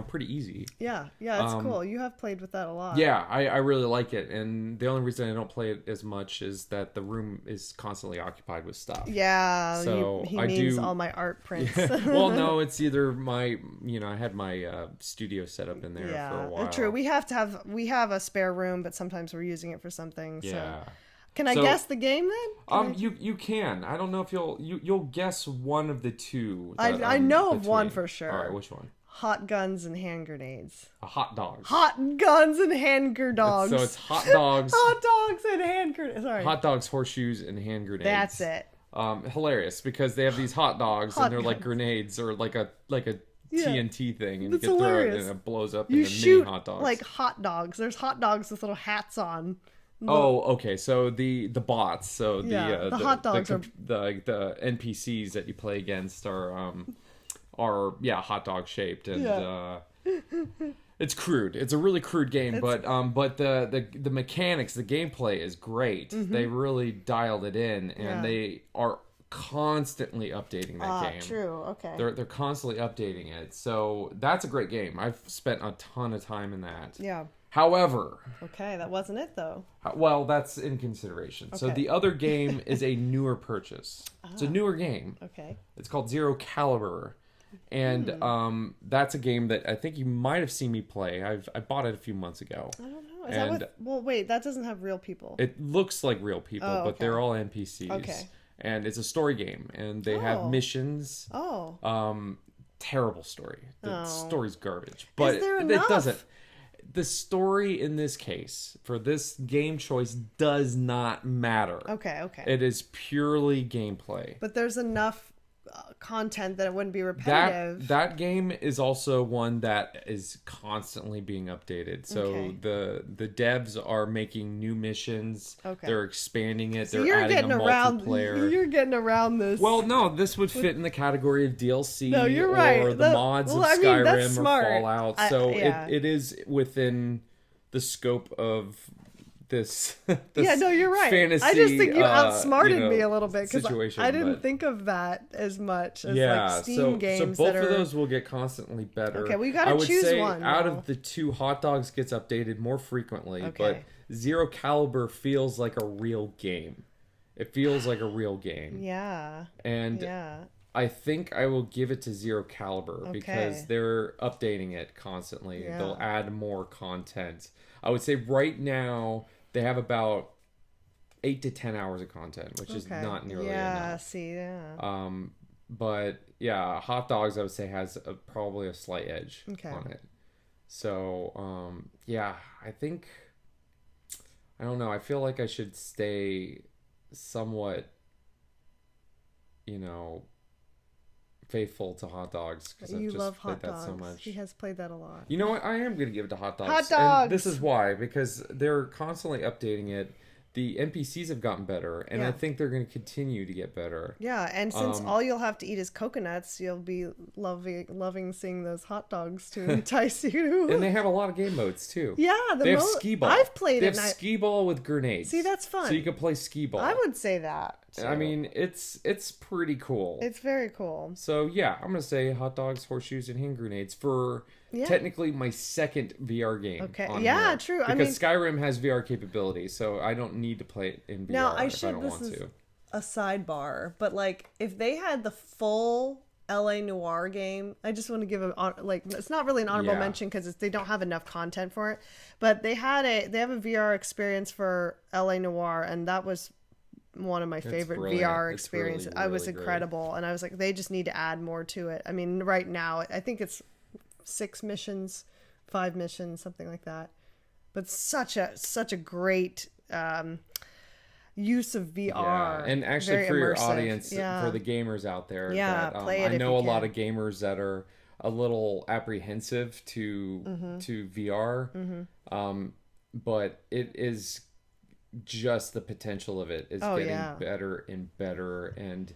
pretty easy. Yeah, it's cool. You have played with that a lot. Yeah, I really like it, and the only reason I don't play it as much is that the room is constantly occupied with stuff. Yeah, so he means all my art prints. Well, no, it's either my, I had my studio set up in there for a while. True. We have a spare room, but sometimes we're using it for something. Yeah. So. Can I guess the game then? You can. I don't know if you'll guess one of the two. I know of one for sure. All right, which one? Hot guns and hand grenades. Hot dogs. Hot guns and hand grenades. So it's hot dogs. Hot dogs and hand grenades. Sorry. Hot dogs, horseshoes, and hand grenades. That's it. Hilarious because they have these hot dogs and they're like grenades or like a TNT thing, and you can throw it and it blows up into mini hot dogs. Like hot dogs. There's hot dogs with little hats on. Oh, okay. So the bots. So the hot dogs the NPCs that you play against are hot dog shaped, and it's crude. It's a really crude game, but the mechanics, the gameplay is great. They really dialed it in, and they are constantly updating that game. True. Okay. They're constantly updating it, so that's a great game. I've spent a ton of time in that. Yeah. However, okay, that wasn't it though. Well, that's in consideration. Okay. So the other game is a newer purchase. It's a newer game. Okay. It's called Zero Caliber. And that's a game that I think you might have seen me play. I bought it a few months ago. I don't know. Is that with, well, wait, that doesn't have real people. It looks like real people, but they're all NPCs. Okay. And it's a story game, and they have missions. Terrible story. The story's garbage. But it doesn't. The story in this case, for this game choice, does not matter. Okay. It is purely gameplay. But there's enough content that it wouldn't be repetitive. That game is also one that is constantly being updated. So the devs are making new missions. Okay. They're expanding it. So they're adding a multiplayer. You're getting around this. Well, no, this would fit in the category of DLC. No, you're right. Or the mods of Skyrim or Fallout. So it is within the scope of this you're right. Fantasy, I just think you outsmarted me a little bit because I didn't but think of that as much as like Steam games. So both of those will get constantly better. Okay, we gotta choose one. Out of the two, Hot Dogs gets updated more frequently, but Zero Caliber feels like a real game. It feels like a real game. Yeah. And I think I will give it to Zero Caliber because they're updating it constantly. Yeah. They'll add more content. I would say right now they have about 8 to 10 hours of content, which is not nearly enough. But Hot Dogs I would say has probably a slight edge on it. So I think I don't know. I feel like I should stay somewhat, faithful to Hot Dogs because I've just played that so much. He has played that a lot. You know what? I am going to give it to Hot Dogs. Hot Dogs! And this is why. Because they're constantly updating it. The NPCs have gotten better. And I think they're going to continue to get better. Yeah, and since all you'll have to eat is coconuts, you'll be loving seeing those hot dogs to entice you. And they have a lot of game modes, too. Yeah. They have skee ball. I've played it. They have skee ball with grenades. See, that's fun. So you can play skee ball. I would say that. too. I mean, it's pretty cool. It's very cool. So yeah, I'm gonna say hot dogs, horseshoes, and hand grenades for technically my second VR game. Okay. On yeah, here. true. Because Skyrim has VR capability, so I don't need to play it in VR now, if I don't want to. A sidebar, but like if they had the full LA Noire game, I just want to give it's not really an honorable mention because they don't have enough content for it, but they have a VR experience for LA Noire, and that was one of my favorite brilliant. VR It's really, experiences. I was really great. incredible. And I was like, they just need to add more to it. I mean, right now, I think it's 6 missions, 5 missions, something like that. But such a great use of VR. Yeah. And actually, Very for your immersive. audience, for the gamers out there, that, play it I if know you a lot can. of gamers that are a little apprehensive to VR, but it is just the potential of it is getting better and better, and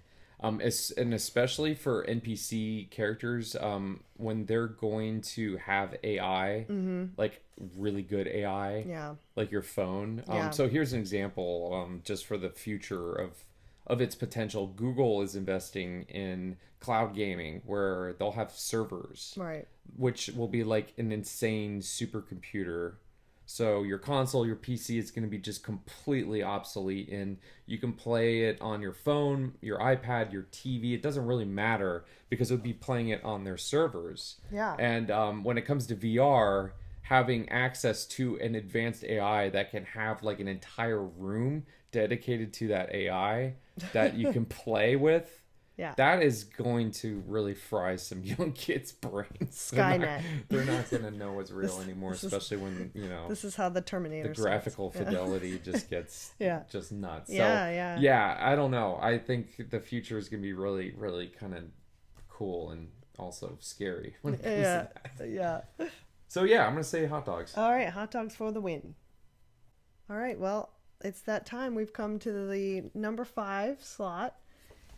especially for NPC characters, when they're going to have AI, like really good AI, like your phone. So here's an example, just for the future of its potential. Google is investing in cloud gaming where they'll have servers, Right. which will be like an insane supercomputer. So your console, your PC is going to be just completely obsolete, and you can play it on your phone, your iPad, your TV. It doesn't really matter because it would be playing it on their servers. Yeah. And when it comes to VR, having access to an advanced AI that can have like an entire room dedicated to that AI that you can play with. Yeah. That is going to really fry some young kids' brains. Skynet. They're not going to know what's real anymore, especially when, This is how the Terminator the graphical fidelity just gets just nuts. So, yeah, I don't know. I think the future is going to be really, really kind of cool and also scary when it comes to that. Yeah. So, yeah, I'm going to say hot dogs. All right, hot dogs for the win. All right, well, it's that time. We've come to the number 5 slot.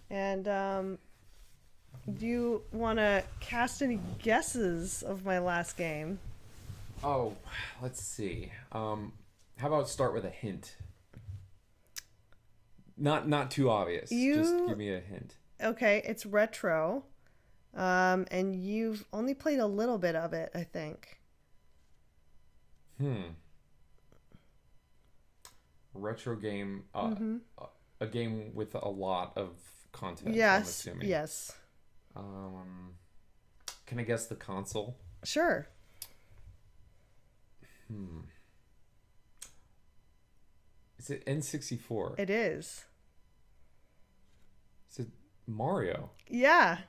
And do you want to cast any guesses of my last game? Oh, let's see. How about start with a hint? Not too obvious. Just give me a hint. Okay, it's retro. And you've only played a little bit of it, I think. Retro game. A game with a lot of content. Yes. I'm assuming. Yes. Can I guess the console? Sure. Is it N64? It is. Is it Mario? Yeah.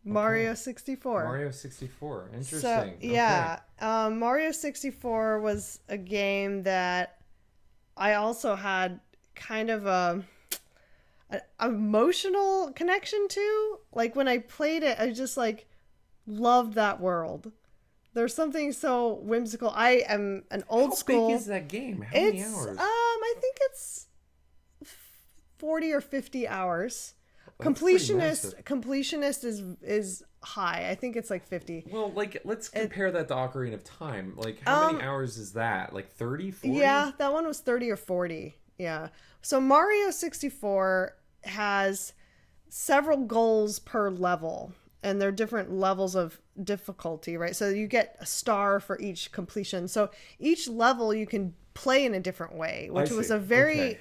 Mario 64. Mario 64. Interesting. So, yeah. Mario 64 was a game that I also had kind of an emotional connection to. Like, when I played it, I just, like, loved that world. There's something so whimsical. I am an old school. How big is that game? How many hours? I think it's 40 or 50 hours. That's Completionist is high. I think it's like 50. Well, like, let's compare that to Ocarina of Time. Like, how many hours is that? Like 30, 40? Yeah, that one was 30 or 40. Yeah. So Mario 64 has several goals per level, and they're different levels of difficulty, right? So you get a star for each completion. So each level you can play in a different way, which was a very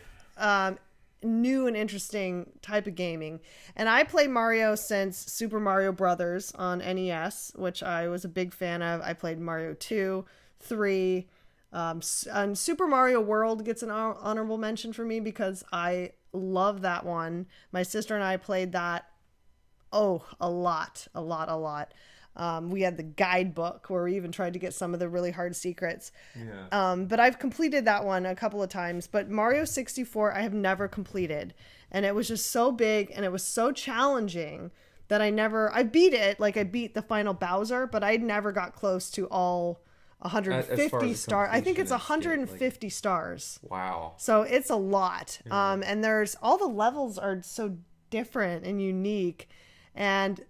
new and interesting type of gaming. And I played Mario since Super Mario Brothers on NES, which I was a big fan of. I played Mario 2, 3, and Super Mario World gets an honorable mention for me because I love that one. My sister and I played that a lot. We had the guidebook where we even tried to get some of the really hard secrets. Yeah. But I've completed that one a couple of times. But Mario 64, I have never completed. And it was just so big and it was so challenging that I beat it. Like, I beat the final Bowser, but I never got close to all 150 stars. I think it's 150 stars. Wow. So it's a lot. Yeah. And there's all the levels are so different and unique. And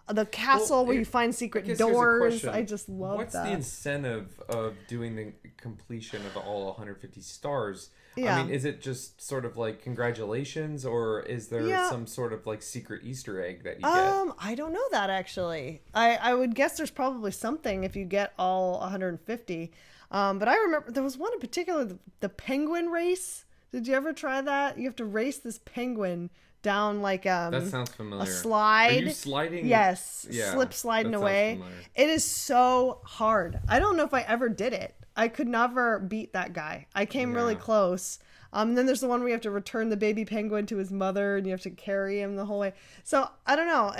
the castle where you find secret doors. I just love What's that. What's the incentive of doing the completion of all 150 stars? Yeah. I mean, is it just sort of like congratulations, or is there some sort of like secret Easter egg that you get? I don't know that actually. I would guess there's probably something if you get all 150. But I remember there was one in particular, the penguin race. Did you ever try that? You have to race this penguin down like that sounds familiar. A slide. Are you sliding? Yes, slip sliding away. It is so hard. I don't know if I ever did it. I could never beat that guy. I came really close. And then there's the one where you have to return the baby penguin to his mother and you have to carry him the whole way. So I don't know.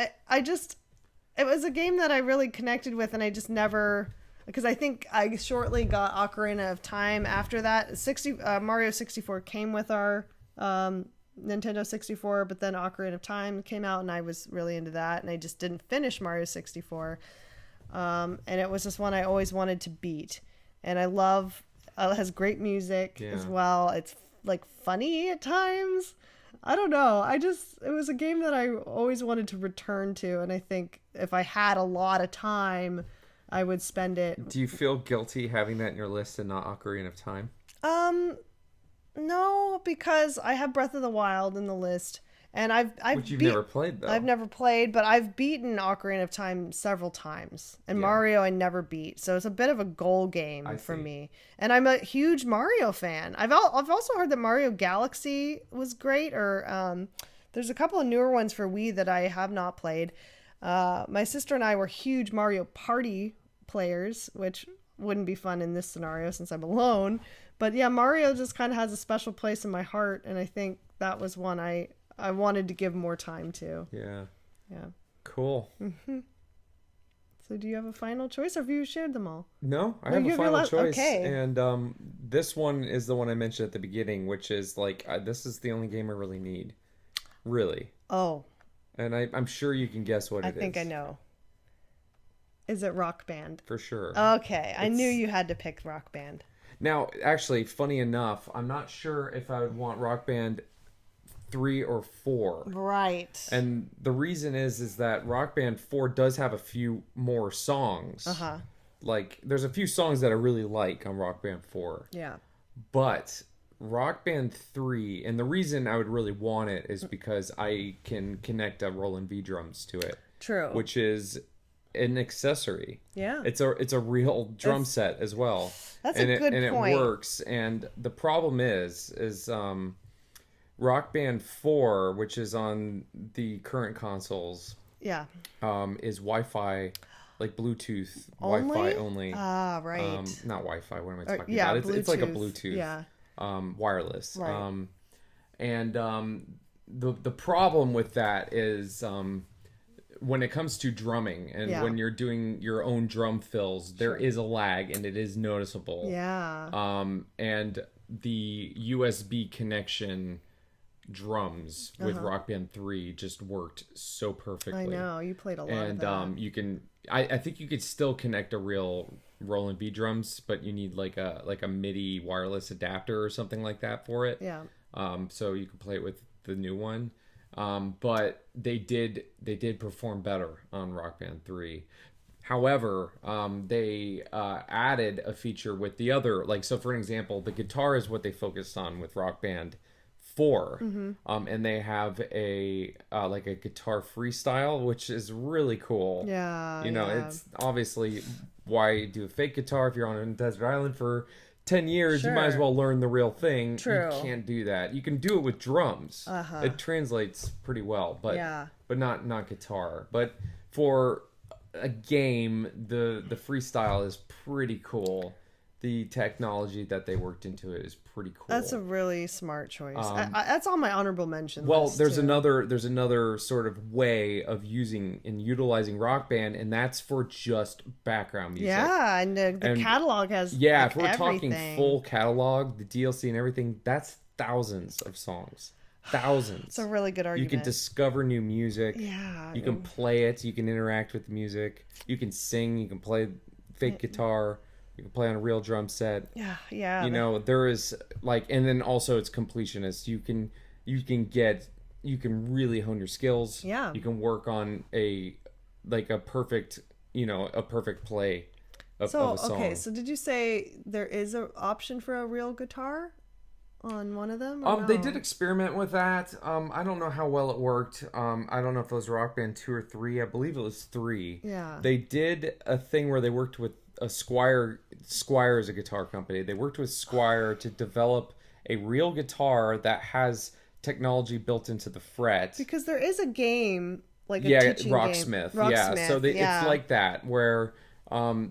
It was a game that I really connected with, and I just never, because I think I shortly got Ocarina of Time after that. Mario 64 came with our Nintendo 64, but then Ocarina of Time came out, and I was really into that, and I just didn't finish Mario 64. And it was just one I always wanted to beat, and I love. It has great music as well. It's like funny at times. I don't know. It was a game that I always wanted to return to, and I think if I had a lot of time, I would spend it. Do you feel guilty having that in your list and not Ocarina of Time? No, because I have Breath of the Wild in the list, and Which you've never played, though. I've never played, but I've beaten Ocarina of Time several times, and Mario I never beat, so it's a bit of a goal game for me. And I'm a huge Mario fan. I've also heard that Mario Galaxy was great, or there's a couple of newer ones for Wii that I have not played. My sister and I were huge Mario Party players, which wouldn't be fun in this scenario since I'm alone. But yeah, Mario just kind of has a special place in my heart, and I think that was one I wanted to give more time to. Yeah. Yeah. Cool. Mm-hmm. So do you have a final choice, or have you shared them all? No, I have a final choice. Okay. And this one is the one I mentioned at the beginning, which is like, this is the only game I really need. Really. Oh. And I'm sure you can guess what it is. I think I know. Is it Rock Band? For sure. Okay. I knew you had to pick Rock Band. Now, actually, funny enough, I'm not sure if I would want Rock Band 3 or 4. Right. And the reason is that Rock Band 4 does have a few more songs. Uh-huh. Like, there's a few songs that I really like on Rock Band 4. Yeah. But Rock Band 3, and the reason I would really want it is because I can connect a Roland V drums to it. True. Which is an accessory. Yeah. It's a real drum set as well. That's a good point. And it works. And the problem is Rock Band 4, which is on the current consoles, is Wi-Fi, like Bluetooth, Wi-Fi only. Ah, right. Not Wi-Fi. What am I talking about? It's like a Bluetooth. Yeah. Wireless. Right. The problem with that is when it comes to drumming and when you're doing your own drum fills, there is a lag and it is noticeable. Yeah. And the USB connection drums with Rock Band 3 just worked so perfectly. I know, you played a lot and of that. You can I think you could still connect a real Roland V drums, but you need like a MIDI wireless adapter or something like that for it. Yeah. So you can play it with the new one. But they did perform better on Rock Band 3. However, they added a feature with the other, like, so for an example, the guitar is what they focused on with Rock Band 4. Mm-hmm. And they have a like a guitar freestyle, which is really cool. Yeah. You know, it's obviously why do a fake guitar if you're on a desert island for 10 years, you might as well learn the real thing. True. You can't do that. You can do it with drums. Uh-huh. It translates pretty well, but not guitar. But for a game, the freestyle is pretty cool. The technology that they worked into it is pretty cool. That's a really smart choice. That's on my honorable mention list, there's too. another sort of way of using and utilizing Rock Band, and that's for just background music. Yeah, and the catalog has if we're everything. talking full catalog, the DLC and everything, that's thousands of songs. Thousands. It's a really good argument. You can discover new music. Yeah. You can play it. You can interact with the music. You can sing. You can play fake guitar. You can play on a real drum set. Yeah. You know, there is like, and then also it's completionist. You can really hone your skills. Yeah. You can work on a perfect play of a song. Okay, so did you say there is an option for a real guitar on one of them? They did experiment with that. I don't know how well it worked. I don't know if it was Rock Band 2 or 3. I believe it was 3. Yeah. They did a thing where they worked with Squire is a guitar company. They worked with Squire to develop a real guitar that has technology built into the fret. Because there is a game, like a teaching Rocksmith. game. Yeah, so it's like that, where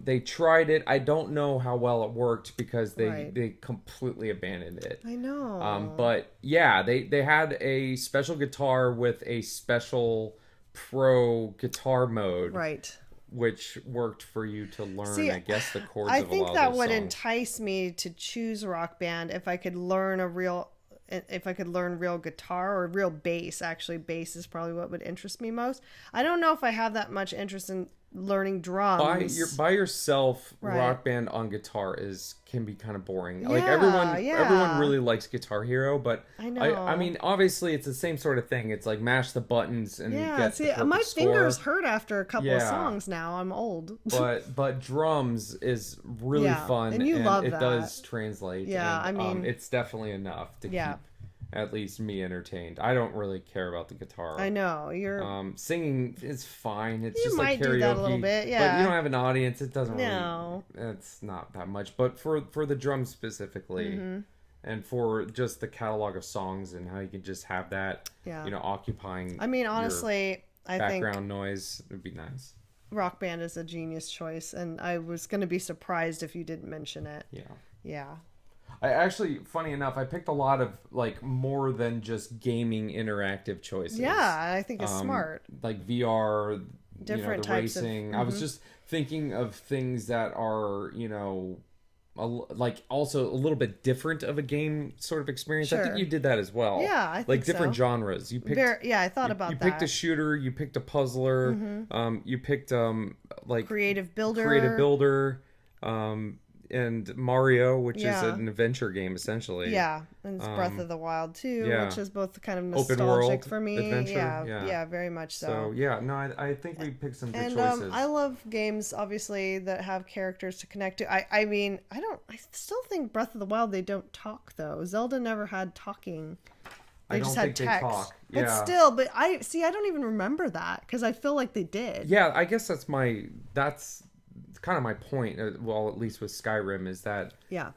They tried it. I don't know how well it worked because Right. they completely abandoned it. I know. But yeah, they had a special guitar with a special pro guitar mode, Right. which worked for you to learn, See, I guess, the chords I of a think lot that of those would songs. entice me to choose Rock Band if I could learn real guitar or real bass. Actually, bass is probably what would interest me most. I don't know if I have that much interest in learning drums. By yourself, Right. Rock Band on guitar can be kind of boring. Like Yeah, everyone really likes Guitar Hero, but I know. I mean, obviously it's the same sort of thing. It's like mash the buttons and Yeah, get see, the perfect my score. fingers hurt after a couple of Yeah. songs now. I'm old. But drums is really Yeah, fun, and you love it that. does translate. Yeah, and, I mean, it's definitely enough to yeah. keep at least me entertained. I don't really care about the guitar. I know you're. Singing is fine. It's You just like might karaoke. do that a little bit, But yeah. you don't have an audience. It doesn't No. really. It's not that much. But for the drums specifically, Mm-hmm. and for just the catalog of songs and how you can just have that, Yeah. occupying. I mean, your honestly, I think background noise would be nice. Rock Band is a genius choice, and I was going to be surprised if you didn't mention it. Yeah. Yeah. I actually, funny enough, I picked a lot of like more than just gaming interactive choices. Yeah, I think it's smart. Like VR, Different the types of- racing. I was just thinking of things that are, like also a little bit different of a game sort of experience. I Sure. think you did that as well. Yeah, I think like different so. genres. You picked. Yeah, I thought about You that. picked a shooter. You picked a puzzler. You picked like Creative builder. creative builder. And Mario, which is Yeah. an adventure game essentially. Yeah, and it's Breath of the Wild too, yeah. which is both kind of Open nostalgic world for me. adventure, Yeah, yeah. very much so. So yeah, no, I think we picked some good And choices. I love games obviously that have characters to connect to. I mean, I still think Breath of the Wild they don't talk though. Zelda never had talking. They I just don't had think text. they talk. But Yeah. still, I don't even remember that because I feel like they did. Yeah, I guess that's kind of my point. Well, at least with Skyrim, is that Yeah.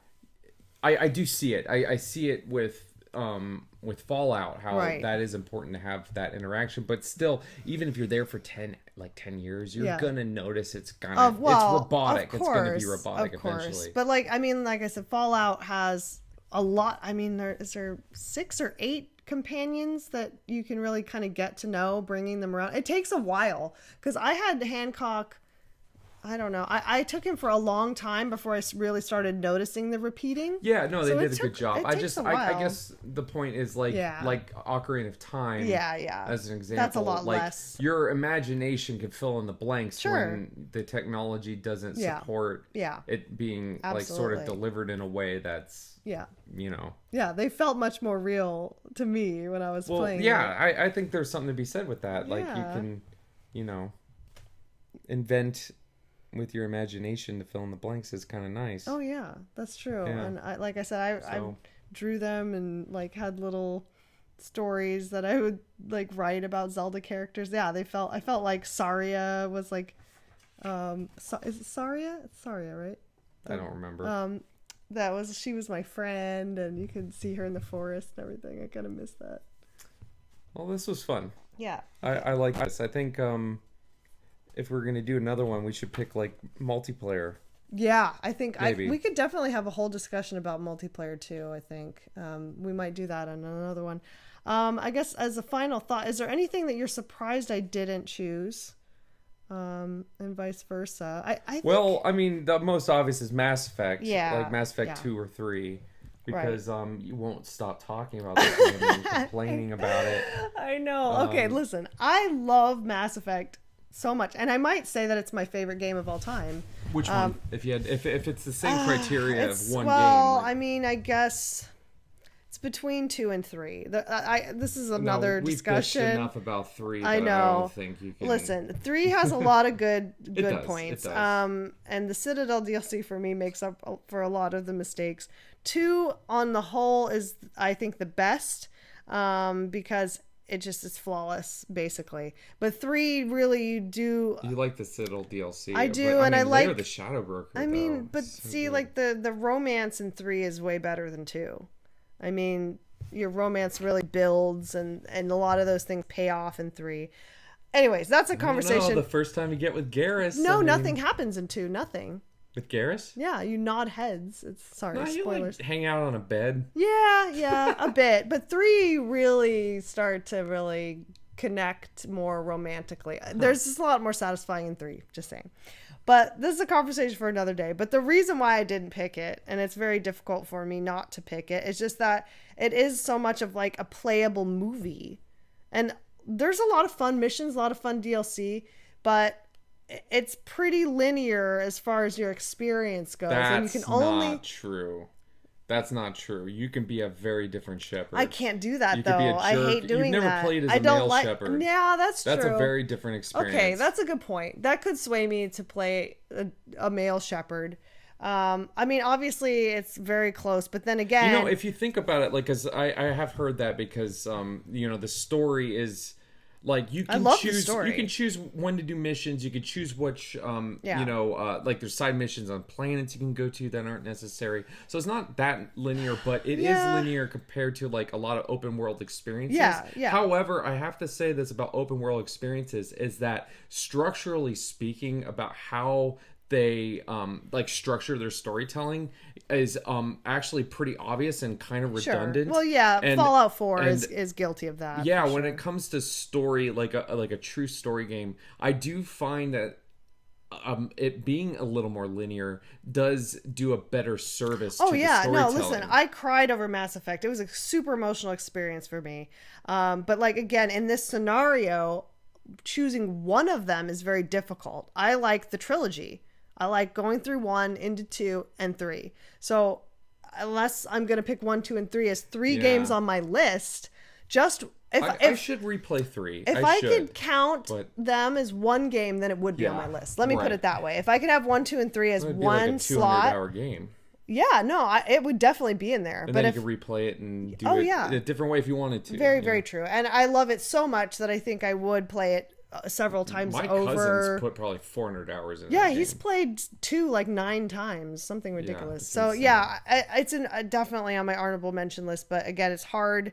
I do see it. I see it with Fallout, how Right. that is important to have that interaction. But still, even if you're there for 10 years, you're Yeah. gonna notice it's kind Of of well, it's robotic. Of It's gonna be course, robotic of course. eventually. But like I said, Fallout has a lot. I mean, is there 6 or 8 companions that you can really kind of get to know, bringing them around. It takes a while because I had Hancock. I don't know. I took him for a long time before I really started noticing the repeating. Yeah, no, they So did it a good took- job. it I takes just, a I while. guess the point is like Yeah. Ocarina of Time. Yeah. As an example, That's a lot like, less. Your imagination can fill in the blanks Sure. when the technology doesn't Yeah. support Yeah. it being like sort of Absolutely. delivered in a way that's Yeah. Yeah, they felt much more real to me when I was Well, playing. yeah, it. I think there's something to be said with that. Like you Yeah. can, invent with your imagination to fill in the blanks is kind of nice. Oh yeah, that's true. Yeah. And like I said, I So- drew them and like had little stories that I would like write about Zelda characters. Yeah, I felt like Saria was like, is it Saria? It's Saria, right? I don't remember. She was my friend, and you could see her in the forest and everything. I kind of miss that. Well, this was fun. Yeah. I like this. I think if we're gonna do another one, we should pick like multiplayer. Yeah, I think Maybe. we could definitely have a whole discussion about multiplayer too. I think we might do that on another one. I guess as a final thought, is there anything that you're surprised I didn't choose, and vice versa? I think, Well, I mean, the most obvious is Mass Effect. Yeah, Like Mass Effect yeah. 2 or 3. Because you won't stop talking about this game and complaining about it. I know. Okay, listen, I love Mass Effect so much, and I might say that it's my favorite game of all time. Which one? If it's the same criteria of one well, game. I mean, I guess it's between 2 and 3. This is No, another we've bitched discussion. enough about 3. I that know. I don't think you can. Listen, 3 has a lot of good does, points. it does. And the Citadel DLC for me makes up for a lot of the mistakes. 2 on the whole is, I think, the best, because it just is flawless basically. But 3 really you do. You like the Citadel DLC. I do, but, and I later like- the Shadow Broker. I mean, though. but So see, good. like the romance in 3 is way better than 2. I mean, your romance really builds, and a lot of those things pay off in 3. Anyways, that's a I don't know, conversation. the first time you get with Garrus. No, nothing happens in 2. Nothing. With Garrus? Yeah, you nod heads. Sorry, No, you spoilers. like hang out on a bed. Yeah, a bit. But 3 really start to really connect more romantically. There's just a lot more satisfying in 3, just saying. But this is a conversation for another day. But the reason why I didn't pick it, and it's very difficult for me not to pick it, is just that it is so much of like a playable movie. And there's a lot of fun missions, a lot of fun DLC, but it's pretty linear as far as your experience goes. And you can only... not true. That's not true. You can be a very different shepherd. I can't do that, you though. Could be a jerk. I hate doing that. You've never played as I a don't male like... shepherd. Yeah, that's true. That's a very different experience. Okay, that's a good point. That could sway me to play a male shepherd. I mean, obviously, it's very close, but then again... You know, if you think about it, like, because I have heard that because, you know, the story is... Like you can choose when to do missions. You can choose which, you know, like there's side missions on planets you can go to that aren't necessary. So it's not that linear, but it is linear compared to like a lot of open world experiences. Yeah. However, I have to say this about open world experiences is that structurally speaking, about how they like structure their storytelling is actually pretty obvious and kind of redundant. Well, yeah, Fallout 4 is guilty of that. Yeah, when it comes to story, like a true story game, I do find that it being a little more linear does do a better service to the storytelling. No, listen, I cried over Mass Effect. It was a super emotional experience for me. But like again, in this scenario, choosing one of them is very difficult. I like the trilogy. I like going through 1 into 2 and 3. So unless I'm going to pick 1, 2, and 3 as 3 games on my list, just if I should replay 3. If I could count them as one game, then it would be on my list. Let me put it that way. If I could have 1, 2, and 3 as one slot, 200-hour game. Yeah, no, it would definitely be in there. And but then you could replay it and do it in a different way if you wanted to. Very true. And I love it so much that I think I would play it several times over. My cousin's put probably 400 hours in it. Yeah, he's played 2 like 9 times, something ridiculous. So yeah, it's definitely on my honorable mention list. But again, it's hard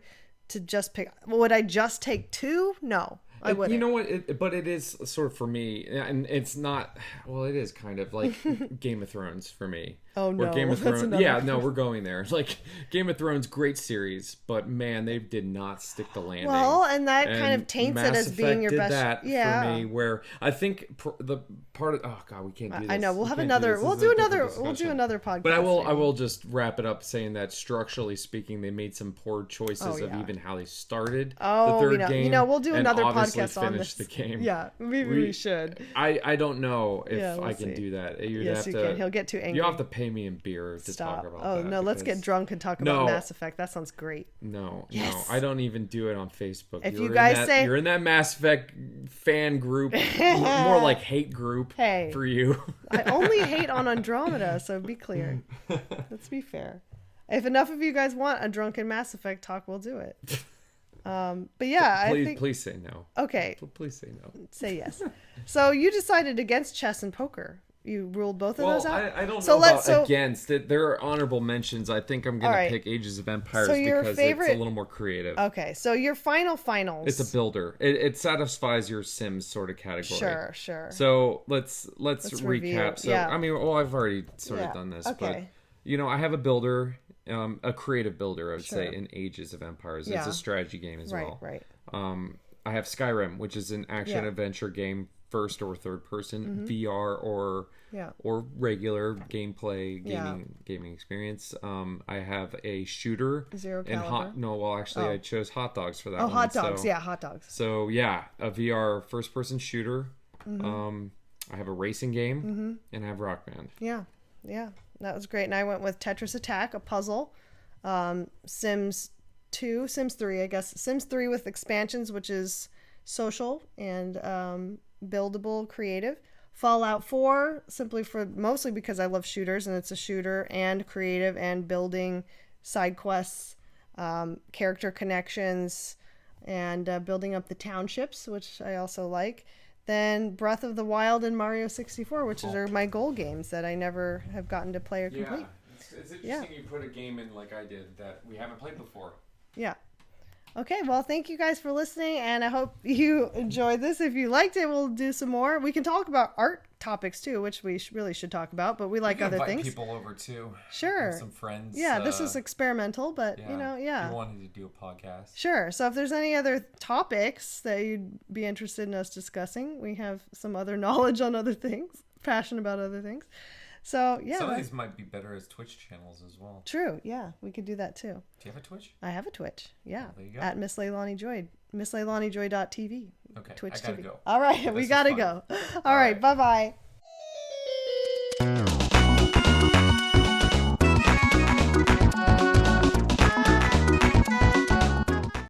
to just pick. Would I just take 2? No, I wouldn't. You know what? But it is sort of for me, and it's not. Well, it is kind of like Game of Thrones for me. Oh no, Game of Thrones. Yeah, no, we're going there. Like Game of Thrones, great series, but man, they did not stick the landing. Well, and that kind of taints it as being your best. That for me, where I think the part of we can't do this. I know we'll have another. We'll do another podcast. But I will just wrap it up saying that structurally speaking, they made some poor choices of even how they started the third game. You know, we'll do another podcast on this. The game. Yeah, maybe we should. I don't know if I can do that. Yes, you can. He'll get too angry. You have to pay me in beer to talk about that. Oh no, let's get drunk and talk about Mass Effect. That sounds great. No, I don't even do it on Facebook. If you guys say you're in that Mass Effect fan group, more like hate group for you. I only hate on Andromeda, so be clear. Let's be fair. If enough of you guys want a drunken Mass Effect talk, we'll do it. But yeah, please say no. Okay. Please say no. Say yes. So you decided against chess and poker. You ruled both of those out? I don't know against it. There are honorable mentions. I think I'm going to pick Ages of Empires because it's a little more creative. Okay, so your finals. It's a builder. It satisfies your Sims sort of category. Sure. So let's recap. So I mean, I've already sort of done this, but you know, I have a builder, a creative builder, I would say, in Ages of Empires. It's a strategy game as well. Right. I have Skyrim, which is an action adventure game. First or third person, VR or regular gameplay gaming experience. I have a shooter. Zero Caliber. I chose Hot Dogs for that. Hot Dogs. Hot Dogs. So yeah, a VR first person shooter. I have a racing game and I have Rock Band. Yeah, that was great. And I went with Tetris Attack, a puzzle. Sims 2, Sims 3, I guess. Sims 3 with expansions, which is social and buildable, creative. Fallout 4, mostly because I love shooters, and it's a shooter and creative and building side quests, character connections, and building up the townships, which I also like. Then Breath of the Wild and Mario 64, which are my goal games that I never have gotten to play or complete. It's interesting you put a game in like I did that we haven't played before. Yeah. Okay, well, thank you guys for listening, and I hope you enjoyed this. If you liked it, we'll do some more. We can talk about art topics too, which we really should talk about, but we like other things. People over too. Sure. Some friends. Yeah, this is experimental, but If you wanted to do a podcast. Sure. So if there's any other topics that you'd be interested in us discussing, we have some other knowledge on other things, passionate about other things. So, yeah. Some of these might be better as Twitch channels as well. True. Yeah, we could do that too. Do you have a Twitch? I have a Twitch. Yeah. Well, there you go. At MissLeilaniJoy. MissLeilaniJoy.tv. Okay. Twitch I gotta TV. go. All right. We gotta go. All right. Bye-bye.